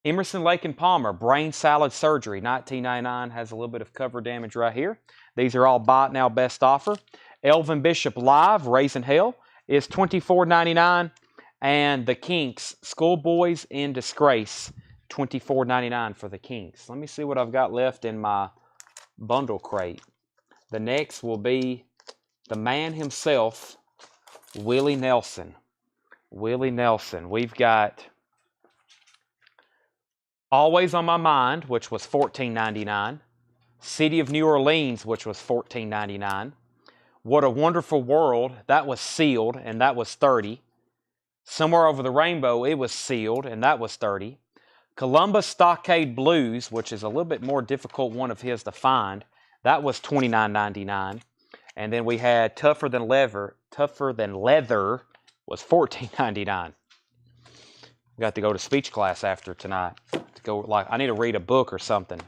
Emerson, Lake and Palmer, Brain Salad Surgery, $19.99. Has a little bit of cover damage right here. These are all buy it now best offer. Elvin Bishop Live, Raising Hell, is $24.99. And the Kinks, Schoolboys in Disgrace, $24.99 for the Kinks. Let me see what I've got left in my bundle crate. The next will be the man himself, Willie Nelson. Willie Nelson. We've got Always on My Mind, which was $14.99. City of New Orleans, which was $14.99. What a Wonderful World, that was sealed, and that was $30. Somewhere Over the Rainbow, it was sealed, and that was $30. Columbus Stockade Blues, which is a little bit more difficult one of his to find, that was $29.99. And then we had Tougher Than Leather was $14.99. Got to go to speech class after tonight. I need to read a book or something.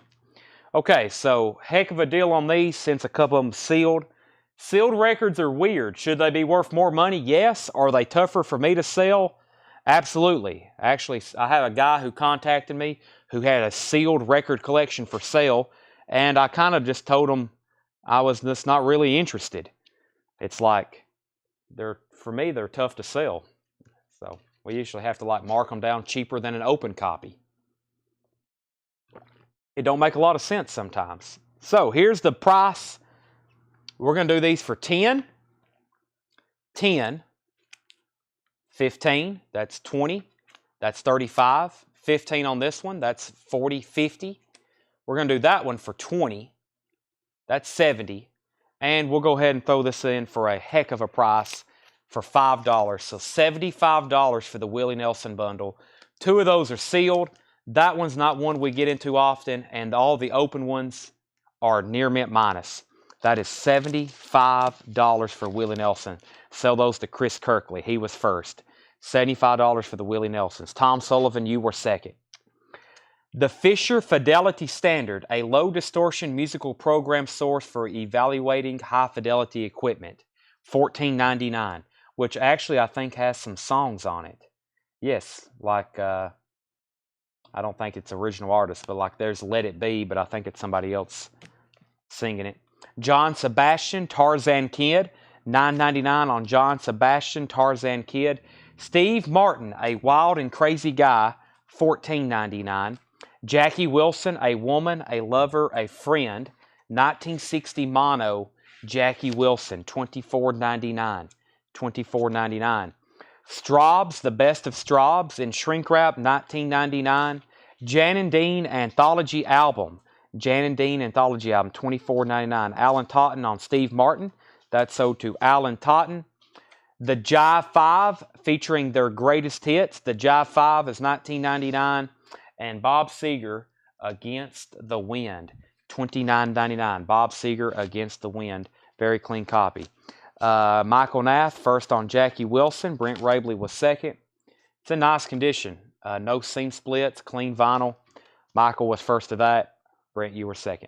Okay, so heck of a deal on these since a couple of them sealed. Sealed records are weird. Should they be worth more money? Yes. Are they tougher for me to sell? Absolutely. Actually, I have a guy who contacted me who had a sealed record collection for sale, and I kind of just told him I was just not really interested. It's like, for me, they're tough to sell. So we usually have to mark them down cheaper than an open copy. It don't make a lot of sense sometimes. So here's the price. We're going to do these for 10, 10, 15, that's 20, that's 35, 15 on this one, that's 40, 50. We're going to do that one for 20, that's 70, and we'll go ahead and throw this in for a heck of a price for $5. So $75 for the Willie Nelson bundle. Two of those are sealed. That one's not one we get into often, and all the open ones are near mint minus. That is $75 for Willie Nelson. Sell those to Chris Kirkley. He was first. $75 for the Willie Nelsons. Tom Sullivan, you were second. The Fisher Fidelity Standard, a low distortion musical program source for evaluating high fidelity equipment. $14.99, which actually I think has some songs on it. Yes, I don't think it's original artist, but there's Let It Be, but I think it's somebody else singing it. John Sebastian, Tarzan Kid, $9.99 on John Sebastian, Tarzan Kid. Steve Martin, A Wild and Crazy Guy, $14.99. Jackie Wilson, A Woman, A Lover, A Friend, 1960 mono, Jackie Wilson, $24.99. $24.99. Straub's, The Best of Straub's in shrink wrap, $19.99. Jan and Dean Anthology Album. Jan and Dean Anthology Album, $24.99. Alan Totten on Steve Martin. That's sold to Alan Totten. The Jive 5 featuring their greatest hits. The Jive 5 is $19.99. And Bob Seger, Against the Wind, $29.99. Bob Seger, Against the Wind. Very clean copy. Michael Nath, first on Jackie Wilson. Brent Rabley was second. It's in nice condition. No seam splits, clean vinyl. Michael was first to that. Brent, you were second.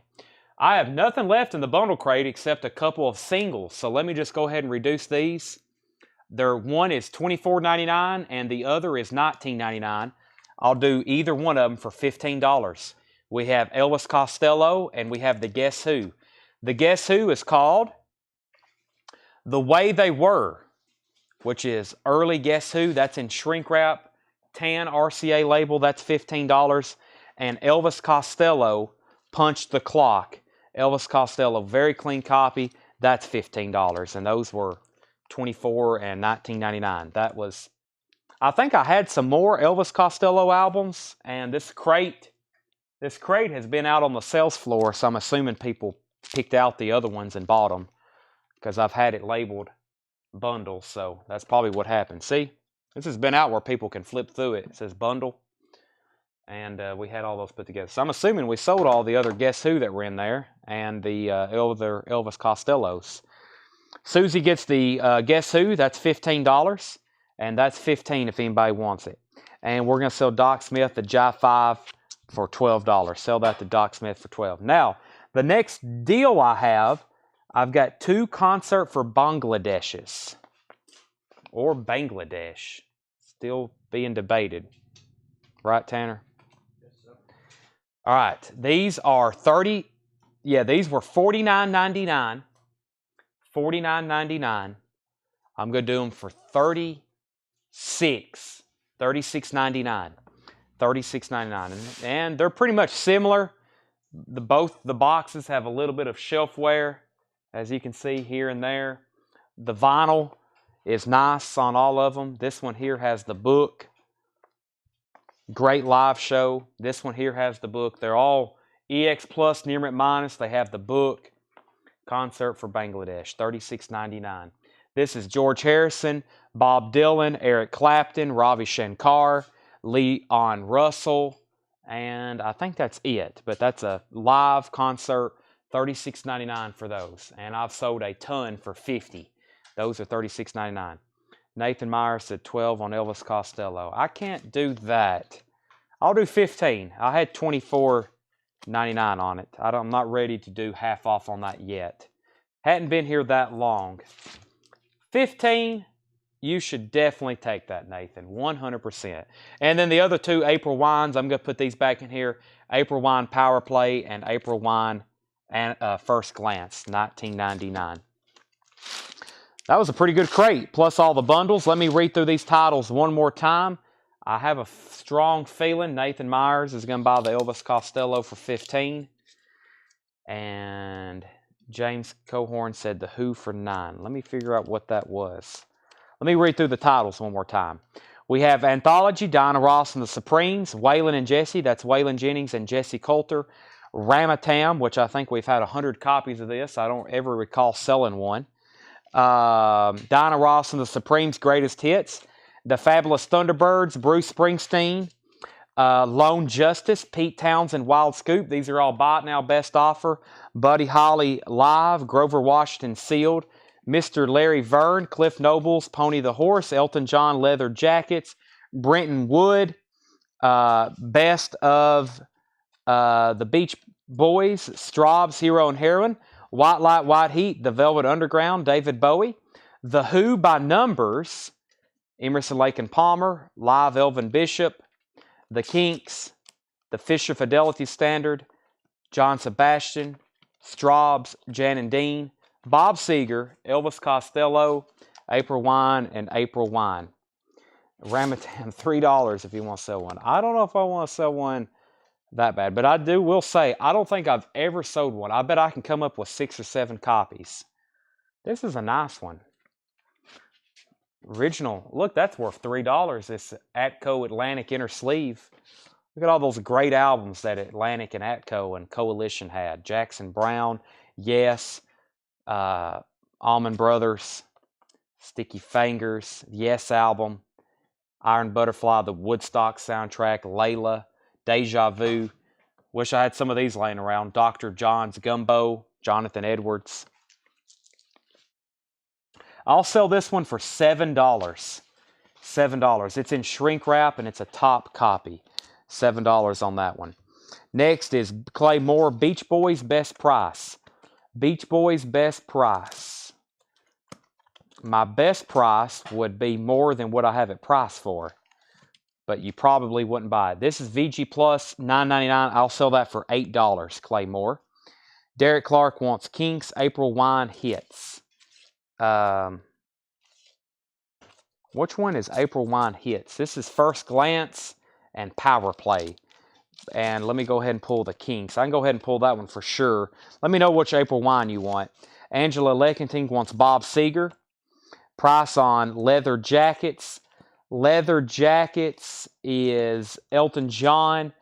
I have nothing left in the bundle crate except a couple of singles. So let me just go ahead and reduce these. One is $24.99 and the other is $19.99. I'll do either one of them for $15. We have Elvis Costello and we have the Guess Who. The Guess Who is called The Way They Were, which is early Guess Who. That's in shrink wrap, tan RCA label. That's $15. And Elvis Costello, Punch the Clock. Elvis Costello, very clean copy. That's $15. And those were $24 and $19.99. That was, I think I had some more Elvis Costello albums. And this crate This crate has been out on the sales floor, so I'm assuming people picked out the other ones and bought them because I've had it labeled bundle, so that's probably what happened. See, this has been out where people can flip through it. It says bundle, and we had all those put together. So I'm assuming we sold all the other Guess Who that were in there and the other Elvis Costellos. Susie gets the Guess Who. That's $15, and that's $15 if anybody wants it. And we're going to sell Doc Smith the Jai 5 for $12. Sell that to Doc Smith for $12. Now, the next deal I have, I've got 2 Concert for Bangladesh's. Or Bangladesh. Still being debated. Right, Tanner? Yes, sir. All right. These are these were $49.99. $49.99. I'm going to do them for $36.99. $36.99. And they're pretty much similar. Both the boxes have a little bit of shelf wear, as you can see here and there. The vinyl is nice on all of them. This one here has the book. Great live show. This one here has the book. They're all EX Plus, Near Mint Minus. They have the book. Concert for Bangladesh, $36.99. This is George Harrison, Bob Dylan, Eric Clapton, Ravi Shankar, Leon Russell, and I think that's it. But that's a live concert, $36.99 for those. And I've sold a ton for $50. Those are $36.99. Nathan Myers said 12 on Elvis Costello. I can't do that. I'll do 15. I had $24.99 on it. I'm not ready to do half off on that yet. Hadn't been here that long. 15, you should definitely take that, Nathan. 100%. And then the other 2 April Wines, I'm going to put these back in here. April Wine Power Play and April Wine and First Glance, $19.99. That was a pretty good crate, plus all the bundles. Let me read through these titles one more time. I have a strong feeling Nathan Myers is going to buy the Elvis Costello for $15. And James Cohorn said the Who for $9. Let me figure out what that was. Let me read through the titles one more time. We have Anthology, Diana Ross and the Supremes, Waylon and Jesse, that's Waylon Jennings and Jesse Coulter. Ramatam, which I think we've had 100 copies of this. I don't ever recall selling one. Diana Ross and the Supremes' Greatest Hits. The Fabulous Thunderbirds, Bruce Springsteen. Lone Justice, Pete Townsend, Wild Scoop. These are all Buy It Now Best Offer. Buddy Holly Live, Grover Washington Sealed. Mr. Larry Verne, Cliff Nobles, Pony the Horse. Elton John, Leather Jackets. Brenton Wood, Best of the Beach Boys, Straub's Hero and Heroine. White Light, White Heat, The Velvet Underground, David Bowie. The Who by Numbers, Emerson, Lake and Palmer. Live, Elvin Bishop. The Kinks, The Fisher Fidelity Standard, John Sebastian. Straub's, Jan and Dean. Bob Seger, Elvis Costello, April Wine, and April Wine. Ramatam, $3 if you want to sell one. I don't know if I want to sell one that bad, but will say, I don't think I've ever sold one. I bet I can come up with 6 or 7 copies. This is a nice one. Original. Look, that's worth $3. This Atco Atlantic Inner Sleeve. Look at all those great albums that Atlantic and Atco and Coalition had. Jackson Browne, Yes, Allman Brothers, Sticky Fingers, Yes album, Iron Butterfly, the Woodstock soundtrack, Layla, Deja Vu. Wish I had some of these laying around. Dr. John's Gumbo, Jonathan Edwards. I'll sell this one for $7. $7. It's in shrink wrap and it's a top copy. $7 on that one. Next is Clay Moore, Beach Boys Best Price. Beach Boys Best Price. My best price would be more than what I have it priced for, but you probably wouldn't buy it. This is VG Plus, $9.99. I'll sell that for $8, Clay Moore. Derek Clark wants Kinks April Wine Hits. Which one is April Wine Hits? This is First Glance and Power Play. And let me go ahead and pull the Kinks. I can go ahead and pull that one for sure. Let me know which April Wine you want. Angela Leckington wants Bob Seger. Price on Leather Jackets. Leather Jackets is Elton John,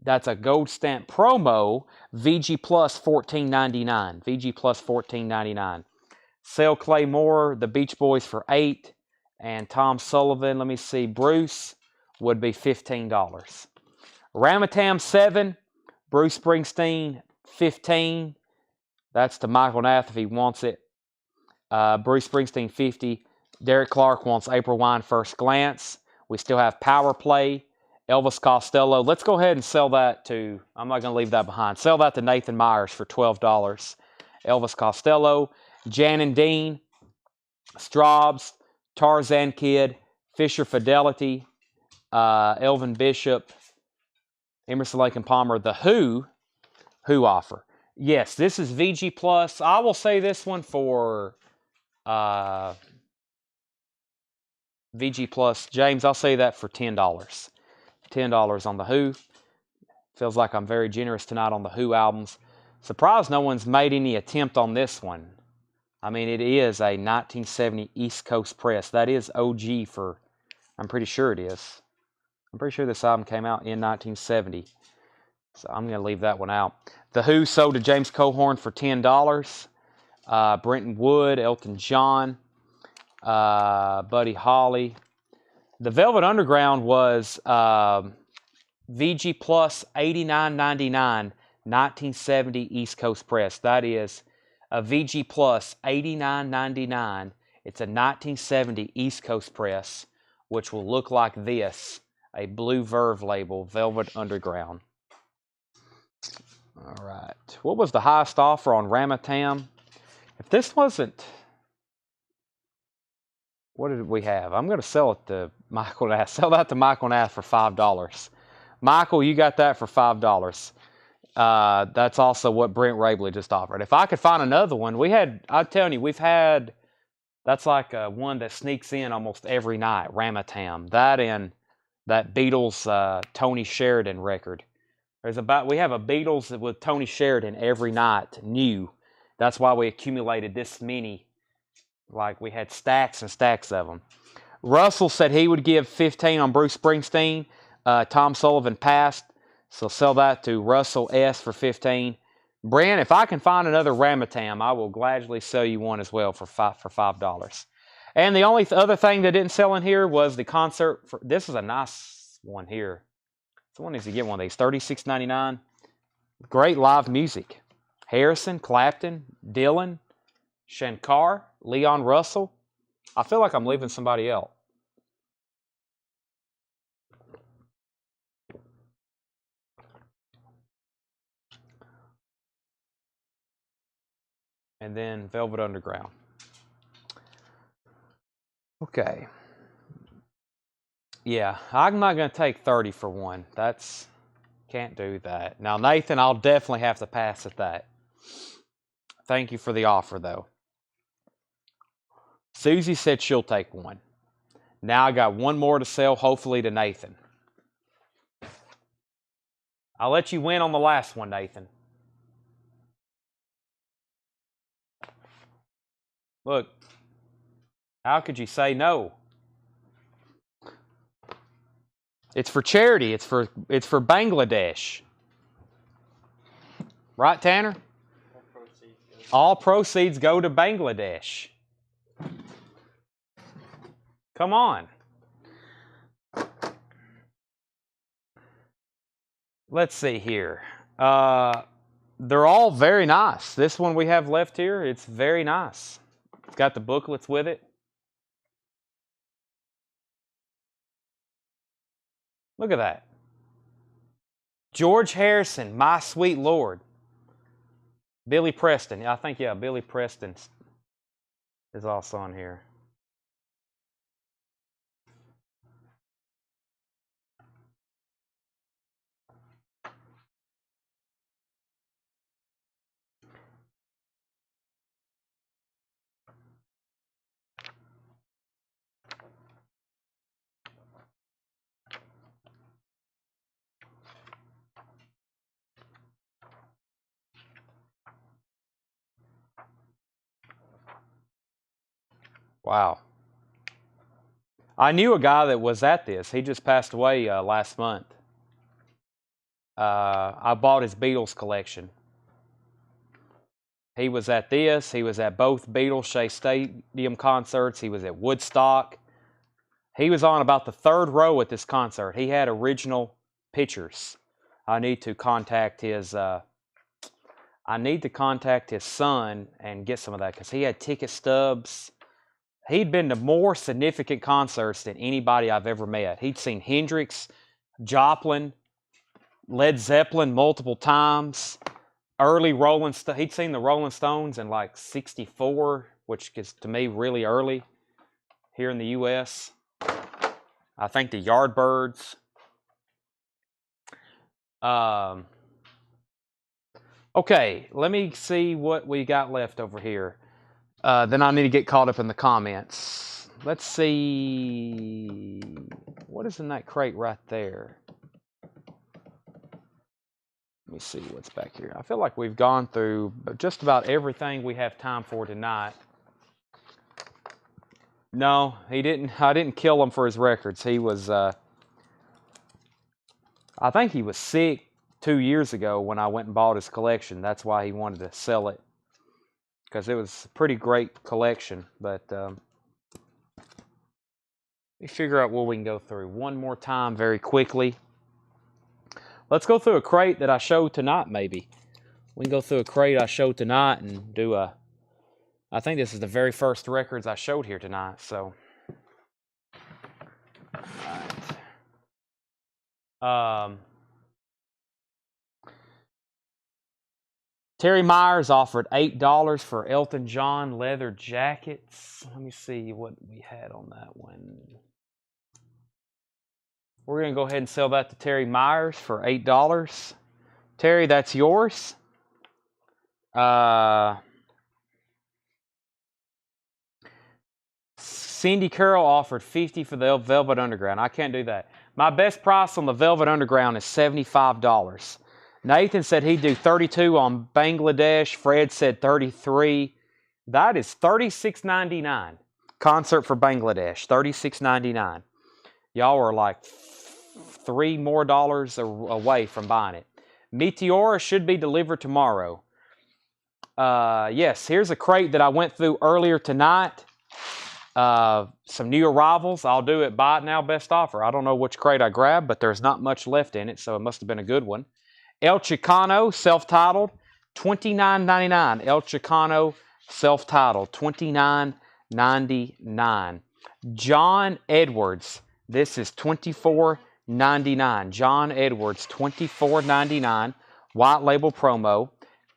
That's a gold stamp promo. VG Plus $14.99. VG Plus $14.99. Sell Clay Moore, the Beach Boys for $8. And Tom Sullivan, let me see, Bruce would be $15. Ramatam 7. Bruce Springsteen 15. That's to Michael Nath if he wants it. Bruce Springsteen 50. Derek Clark wants April Wine First Glance. We still have Power Play. Elvis Costello. Let's go ahead and sell that to, I'm not going to leave that behind. Sell that to Nathan Myers for $12. Elvis Costello. Jan and Dean. Straubs. Tarzan Kid. Fisher Fidelity. Elvin Bishop. Emerson, Lake and Palmer. The Who offer. Yes, this is VG Plus. I will say this one for VG Plus. James, I'll say that for $10. $10 on The Who. Feels like I'm very generous tonight on The Who albums. Surprised no one's made any attempt on this one. I mean, it is a 1970 East Coast press. That is OG for, I'm pretty sure it is. I'm pretty sure this album came out in 1970. So I'm going to leave that one out. The Who sold to James Cohorn for $10. Brenton Wood, Elton John, Buddy Holly. The Velvet Underground was VG Plus $89.99, 1970 East Coast Press. That is a VG Plus $89.99. It's a 1970 East Coast Press, which will look like this, a blue Verve label, Velvet Underground. All right. What was the highest offer on Ramatam? If this wasn't, what did we have? I'm going to sell it to Michael Nath. Sell that to Michael Nath for $5. Michael, you got that for $5. That's also what Brent Rabley just offered. If I could find another one, I'm telling you, we've had, that's like one that sneaks in almost every night, Ramatam. That and that Beatles Tony Sheridan record. We have a Beatles with Tony Sheridan every night, new. That's why we accumulated this many. Like we had stacks and stacks of them. Russell said he would give 15 on Bruce Springsteen. Tom Sullivan passed, so sell that to Russell S for 15. Brent, if I can find another Ramatam, I will gladly sell you one as well for $5. And the only other thing that didn't sell in here was the concert. This is a nice one here. Someone needs to get one of these. $36.99. Great live music. Harrison, Clapton, Dylan, Shankar, Leon Russell. I feel like I'm leaving somebody out. And then Velvet Underground. Okay. Yeah, I'm not going to take 30 for one. Can't do that. Now, Nathan, I'll definitely have to pass at that. Thank you for the offer, though. Susie said she'll take one. Now I got one more to sell, hopefully to Nathan. I'll let you win on the last one, Nathan. Look, how could you say no? It's for charity. It's for Bangladesh. Right, Tanner? All proceeds go to Bangladesh. Come on. Let's see here. They're all very nice. This one we have left here, it's very nice. It's got the booklets with it. Look at that. George Harrison, My Sweet Lord. Billy Preston. I think, yeah, Billy Preston is also on here. Wow. I knew a guy that was at this. He just passed away last month. I bought his Beatles collection. He was at this. He was at both Beatles Shea Stadium concerts. He was at Woodstock. He was on about the third row at this concert. He had original pictures. I need to contact his son and get some of that because he had ticket stubs. He'd been to more significant concerts than anybody I've ever met. He'd seen Hendrix, Joplin, Led Zeppelin multiple times. Early Rolling Stones. He'd seen the Rolling Stones in like '64, which is to me really early here in the U.S. I think the Yardbirds. Okay, let me see what we got left over here. Then I need to get caught up in the comments. Let's see. What is in that crate right there? Let me see what's back here. I feel like we've gone through just about everything we have time for tonight. No, he didn't. I didn't kill him for his records. He was, I think he was sick 2 years ago when I went and bought his collection. That's why he wanted to sell it. Because it was a pretty great collection. But let me figure out what we can go through one more time very quickly. Let's go through a crate that I showed tonight, maybe. We can go through a crate I showed tonight and do a... I think this is the very first records I showed here tonight, so... Alright. Terry Myers offered $8 for Elton John leather jackets. Let me see what we had on that one. We're going to go ahead and sell that to Terry Myers for $8. Terry, that's yours. Cindy Carroll offered $50 for the Velvet Underground. I can't do that. My best price on the Velvet Underground is $75. Nathan said he'd do $32 on Bangladesh. Fred said $33. That is $36.99. Concert for Bangladesh, $36.99. Y'all are like $3 more away from buying it. Meteora should be delivered tomorrow. Yes, here's a crate that I went through earlier tonight. Some new arrivals. I'll do it buy it now, best offer. I don't know which crate I grabbed, but there's not much left in it, so it must have been a good one. El Chicano, self-titled, $29.99. El Chicano, self-titled, $29.99. John Edwards, this is $24.99. John Edwards, $24.99. White label promo.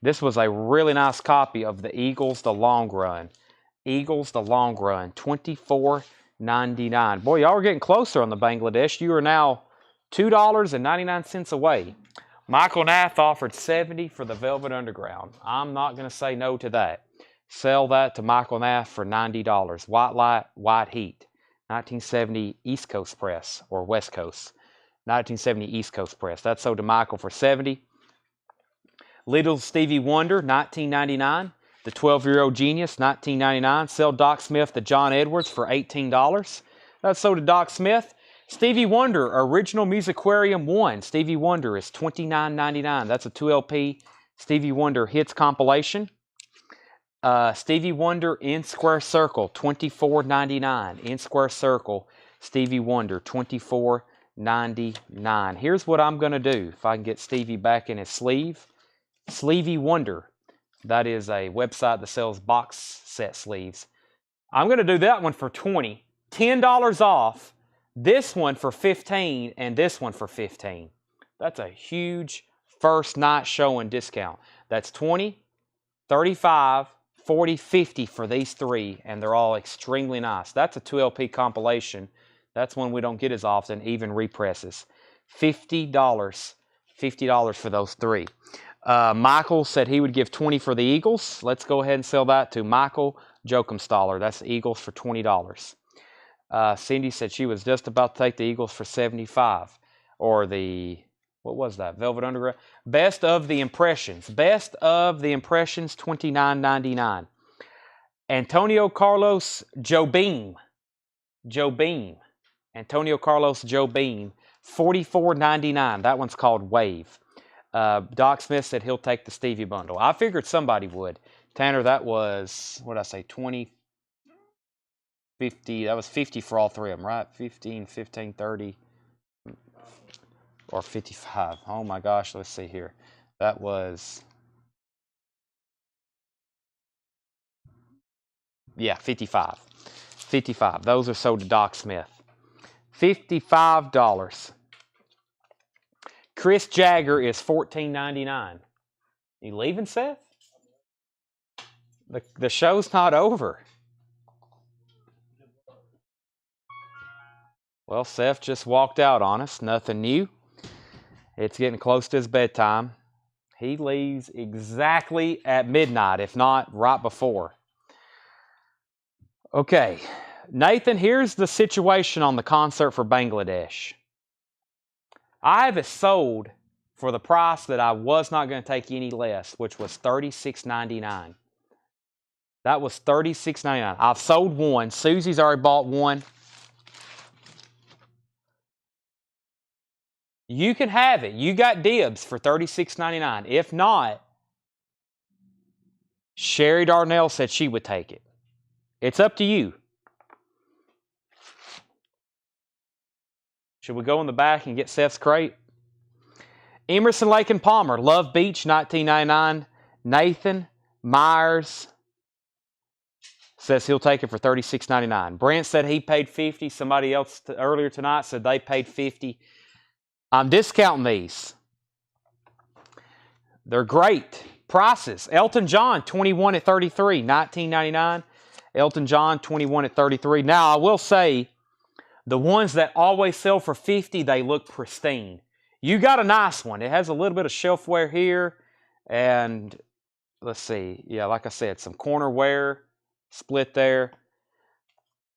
This was a really nice copy of the Eagles, The Long Run. Eagles, The Long Run, $24.99. Boy, y'all are getting closer on the Bangladesh. You are now $2.99 away. Michael Nath offered $70 for the Velvet Underground. I'm not going to say no to that. Sell that to Michael Nath for $90. White Light, White Heat. 1970 East Coast Press, or West Coast. 1970 East Coast Press. That's sold to Michael for $70. Little Stevie Wonder, $19.99. The 12-Year-Old Genius, $19.99. Sell Doc Smith to John Edwards for $18. That's sold to Doc Smith. Stevie Wonder, Original Musicarium 1. Stevie Wonder is $29.99. That's a 2LP Stevie Wonder Hits compilation. Stevie Wonder in Square Circle, $24.99. In Square Circle, Stevie Wonder, $24.99. Here's what I'm going to do if I can get Stevie back in his sleeve. Sleevey Wonder. That is a website that sells box set sleeves. I'm going to do that one for $20. $10 off. This one for $15 and this one for $15. That's a huge first night showing discount. That's $20, $35, $40, $50 for these three, and they're all extremely nice. That's a 2LP compilation. That's one we don't get as often, even represses. $50. $50 for those three. Michael said he would give $20 for the Eagles. Let's go ahead and sell that to Michael Jokumstaller. That's the Eagles for $20. Cindy said she was just about to take the Eagles for $75. Or the, what was that? Velvet Underground. Best of the Impressions. Best of the Impressions, $29.99. Antonio Carlos Jobim. Antonio Carlos Jobim, $44.99. That one's called Wave. Doc Smith said he'll take the Stevie bundle. I figured somebody would. Tanner, that was, what did I say, 20, 50. That was 50 for all three of them, right? 15, 15, 30, or 55. Oh my gosh, let's see here. That was, yeah, 55. 55. Those are sold to Doc Smith. $55. Chris Jagger is $14.99. You leaving, Seth? The show's not over. Well, Seth just walked out on us. Nothing new. It's getting close to his bedtime. He leaves exactly at midnight, if not right before. Okay, Nathan, here's the situation on the concert for Bangladesh. I have it sold for the price that I was not going to take any less, which was $36.99. That was $36.99. I've sold one. Susie's already bought one. You can have it. You got dibs for $36.99. If not, Sherry Darnell said she would take it. It's up to you. Should we go in the back and get Seth's crate? Emerson, Lake and Palmer, Love Beach, $19.99. Nathan Myers says he'll take it for $36.99. Brent said he paid $50. Somebody else earlier tonight said they paid $50. I'm discounting these. They're great prices. Elton John, 21 at 33, $19.99. Elton John, 21 at 33. Now, I will say, the ones that always sell for $50, they look pristine. You got a nice one. It has a little bit of shelf wear here. And let's see. Yeah, like I said, some corner wear, split there.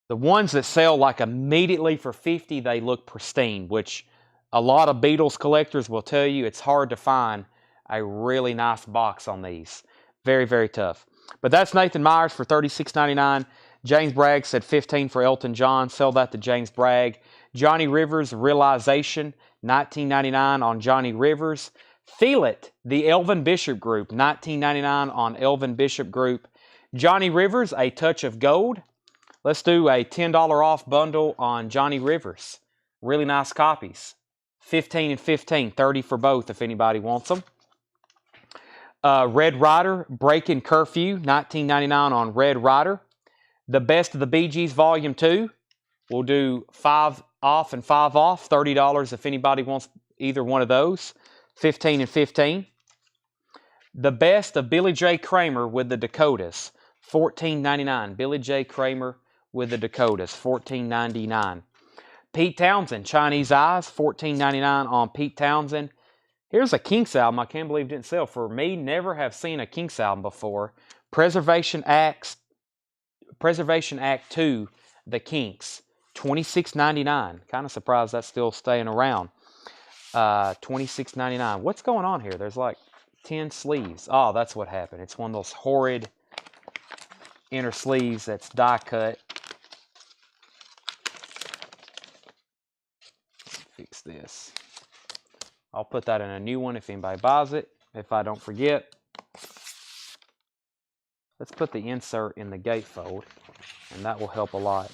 The ones that sell like immediately for $50, they look pristine, which a lot of Beatles collectors will tell you it's hard to find a really nice box on these. Very, very tough. But that's Nathan Myers for $36.99. James Bragg said $15 for Elton John. Sell that to James Bragg. Johnny Rivers, Realization, $19.99 on Johnny Rivers. Feel It, the Elvin Bishop Group, $19.99 on Elvin Bishop Group. Johnny Rivers, A Touch of Gold. Let's do a $10 off bundle on Johnny Rivers. Really nice copies. 15 and 15, 30 for both if anybody wants them. Red Rider, Breaking Curfew, $19.99 on Red Rider. The Best of the Bee Gees Volume 2. We'll do 5 off and 5 off, $30 if anybody wants either one of those. 15 and 15. The Best of Billy J. Kramer with the Dakotas, $14.99. Billy J. Kramer with the Dakotas, $14.99. Pete Townsend, Chinese Eyes, $14.99 on Pete Townsend. Here's a Kinks album I can't believe didn't sell. For me, never have seen a Kinks album before. Preservation Act 2, The Kinks, $26.99. Kind of surprised that's still staying around. $26.99. What's going on here? There's like 10 sleeves. Oh, that's what happened. It's one of those horrid inner sleeves that's die cut. Fix this. I'll put that in a new one if anybody buys it, if I don't forget. Let's put the insert in the gatefold, and that will help a lot.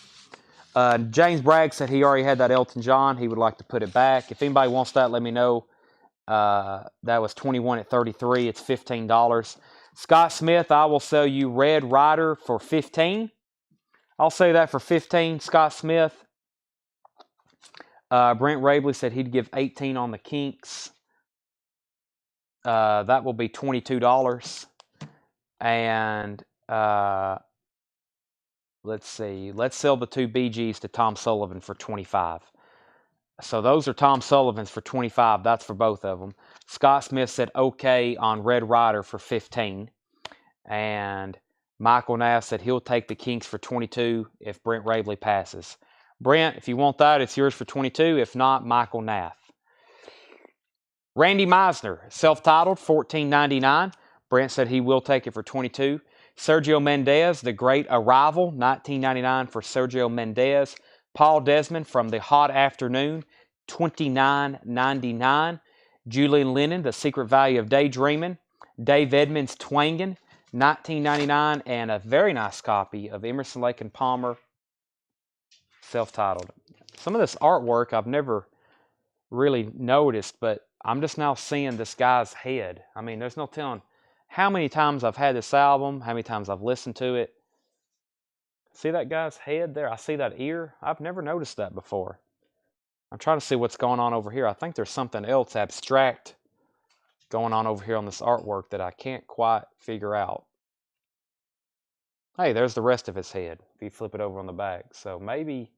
James Bragg said he already had that Elton John. He would like to put it back. If anybody wants that, let me know. That was 21 at 33. It's $15. Scott Smith, I will sell you Red Rider for $15. I'll say that for $15. Scott Smith. Brent Rabley said he'd give $18 on the Kinks. That will be $22. And let's see. Let's sell the 2 BGs to Tom Sullivan for $25. So those are Tom Sullivan's for $25. That's for both of them. Scott Smith said okay on Red Rider for $15. And Michael Naff said he'll take the Kinks for $22 if Brent Rabley passes. Brent, if you want that, it's yours for $22. If not, Michael Naff. Randy Meisner, self-titled, $14.99. Brent said he will take it for $22. Sergio Mendez, The Great Arrival, $19.99 for Sergio Mendez. Paul Desmond from The Hot Afternoon, $29.99. Julian Lennon, The Secret Value of Daydreaming. Dave Edmonds, Twangin', $19.99, and a very nice copy of Emerson, Lake and Palmer, self-titled. Some of this artwork I've never really noticed, but I'm just now seeing this guy's head. I mean, there's no telling how many times I've had this album, how many times I've listened to it. See that guy's head there? I see that ear. I've never noticed that before. I'm trying to see what's going on over here. I think there's something else abstract going on over here on this artwork that I can't quite figure out. Hey, there's the rest of his head if you flip it over on the back. So maybe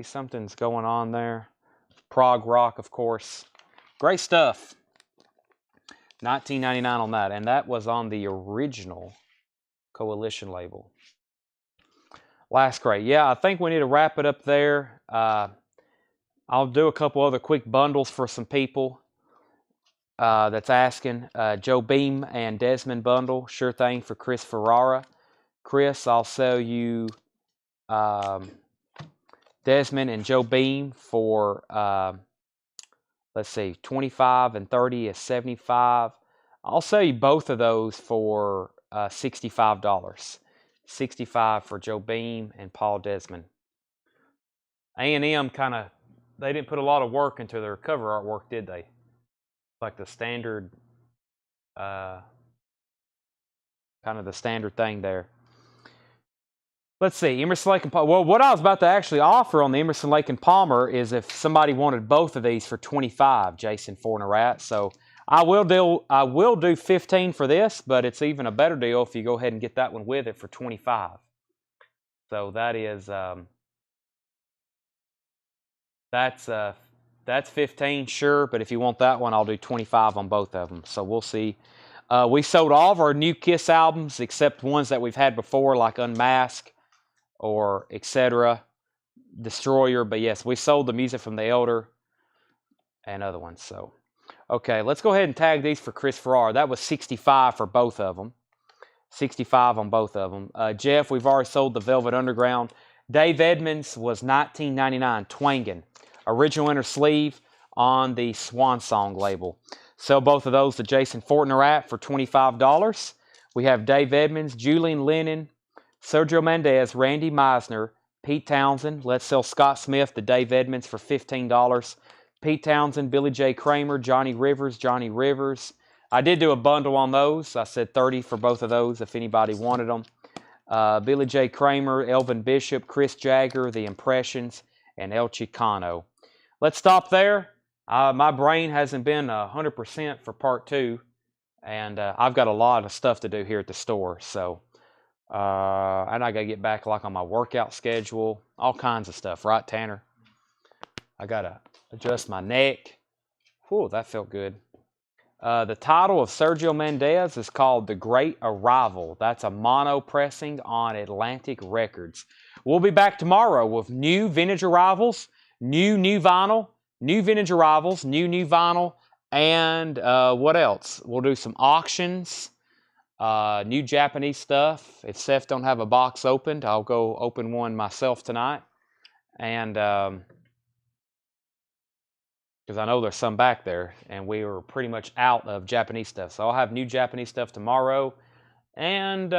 something's going on there. Prog rock, of course. Great stuff. $19.99 on that, and that was on the original Coalition label. Last crate. Yeah, I think we need to wrap it up there. I'll do a couple other quick bundles for some people that's asking. Joe Beam and Desmond bundle. Sure thing for Chris Ferrara. Chris, I'll sell you Desmond and Joe Beam for, let's see, 25 and 30 is 75. I'll sell you both of those for $65. 65 for Joe Beam and Paul Desmond. A&M kind of, they didn't put a lot of work into their cover artwork, did they? Like the standard, kind of the standard thing there. Let's see, Emerson, Lake and Palmer. Well, what I was about to actually offer on the Emerson, Lake and Palmer is if somebody wanted both of these for 25, Jason Fornerat. So I will do 15 for this, but it's even a better deal if you go ahead and get that one with it for 25. So that is that's 15, sure, but if you want that one, I'll do 25 on both of them. So we'll see. We sold all of our new Kiss albums except ones that we've had before, like Unmask or etc. Destroyer. But yes, we sold the music from the Elder and other ones. So, okay, let's go ahead and tag these for Chris Farrar. That was 65 for both of them. 65 on both of them. Jeff, we've already sold the Velvet Underground. Dave Edmonds was $19.99, Twangin'. Original inner sleeve on the Swan Song label. Sell both of those to Jason Fortnerat for $25. We have Dave Edmonds, Julian Lennon, Sergio Mendes, Randy Meisner, Pete Townsend. Let's sell Scott Smith to Dave Edmonds for $15. Pete Townsend, Billy J. Kramer, Johnny Rivers. I did do a bundle on those. I said 30 for both of those if anybody wanted them. Billy J. Kramer, Elvin Bishop, Chris Jagger, The Impressions, and El Chicano. Let's stop there. My brain hasn't been 100% for part 2, and I've got a lot of stuff to do here at the store. So, and I got to get back like on my workout schedule, all kinds of stuff, right, Tanner? I got to adjust my neck. Whew, that felt good. The title of Sergio Mendes is called The Great Arrival. That's a mono pressing on Atlantic Records. We'll be back tomorrow with new vintage arrivals, new vinyl, new vintage arrivals, new vinyl, and what else? We'll do some auctions, new Japanese stuff. If Seth don't have a box opened, I'll go open one myself tonight. And because I know there's some back there, and we were pretty much out of Japanese stuff. So I'll have new Japanese stuff tomorrow. And,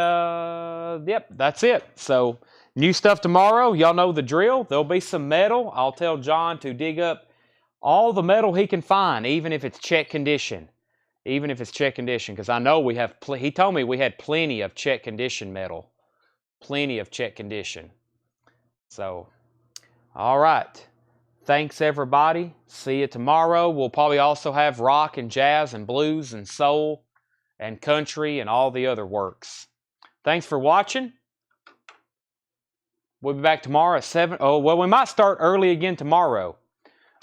yep, that's it. So, new stuff tomorrow. Y'all know the drill. There'll be some metal. I'll tell John to dig up all the metal he can find, even if it's check condition. Even if it's check condition, because I know we have, he told me we had plenty of check condition metal. Plenty of check condition. So, all right. Thanks, everybody. See you tomorrow. We'll probably also have rock and jazz and blues and soul and country and all the other works. Thanks for watching. We'll be back tomorrow at 7. Oh, well, we might start early again tomorrow.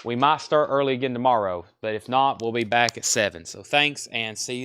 But if not, we'll be back at 7. So thanks, and see you.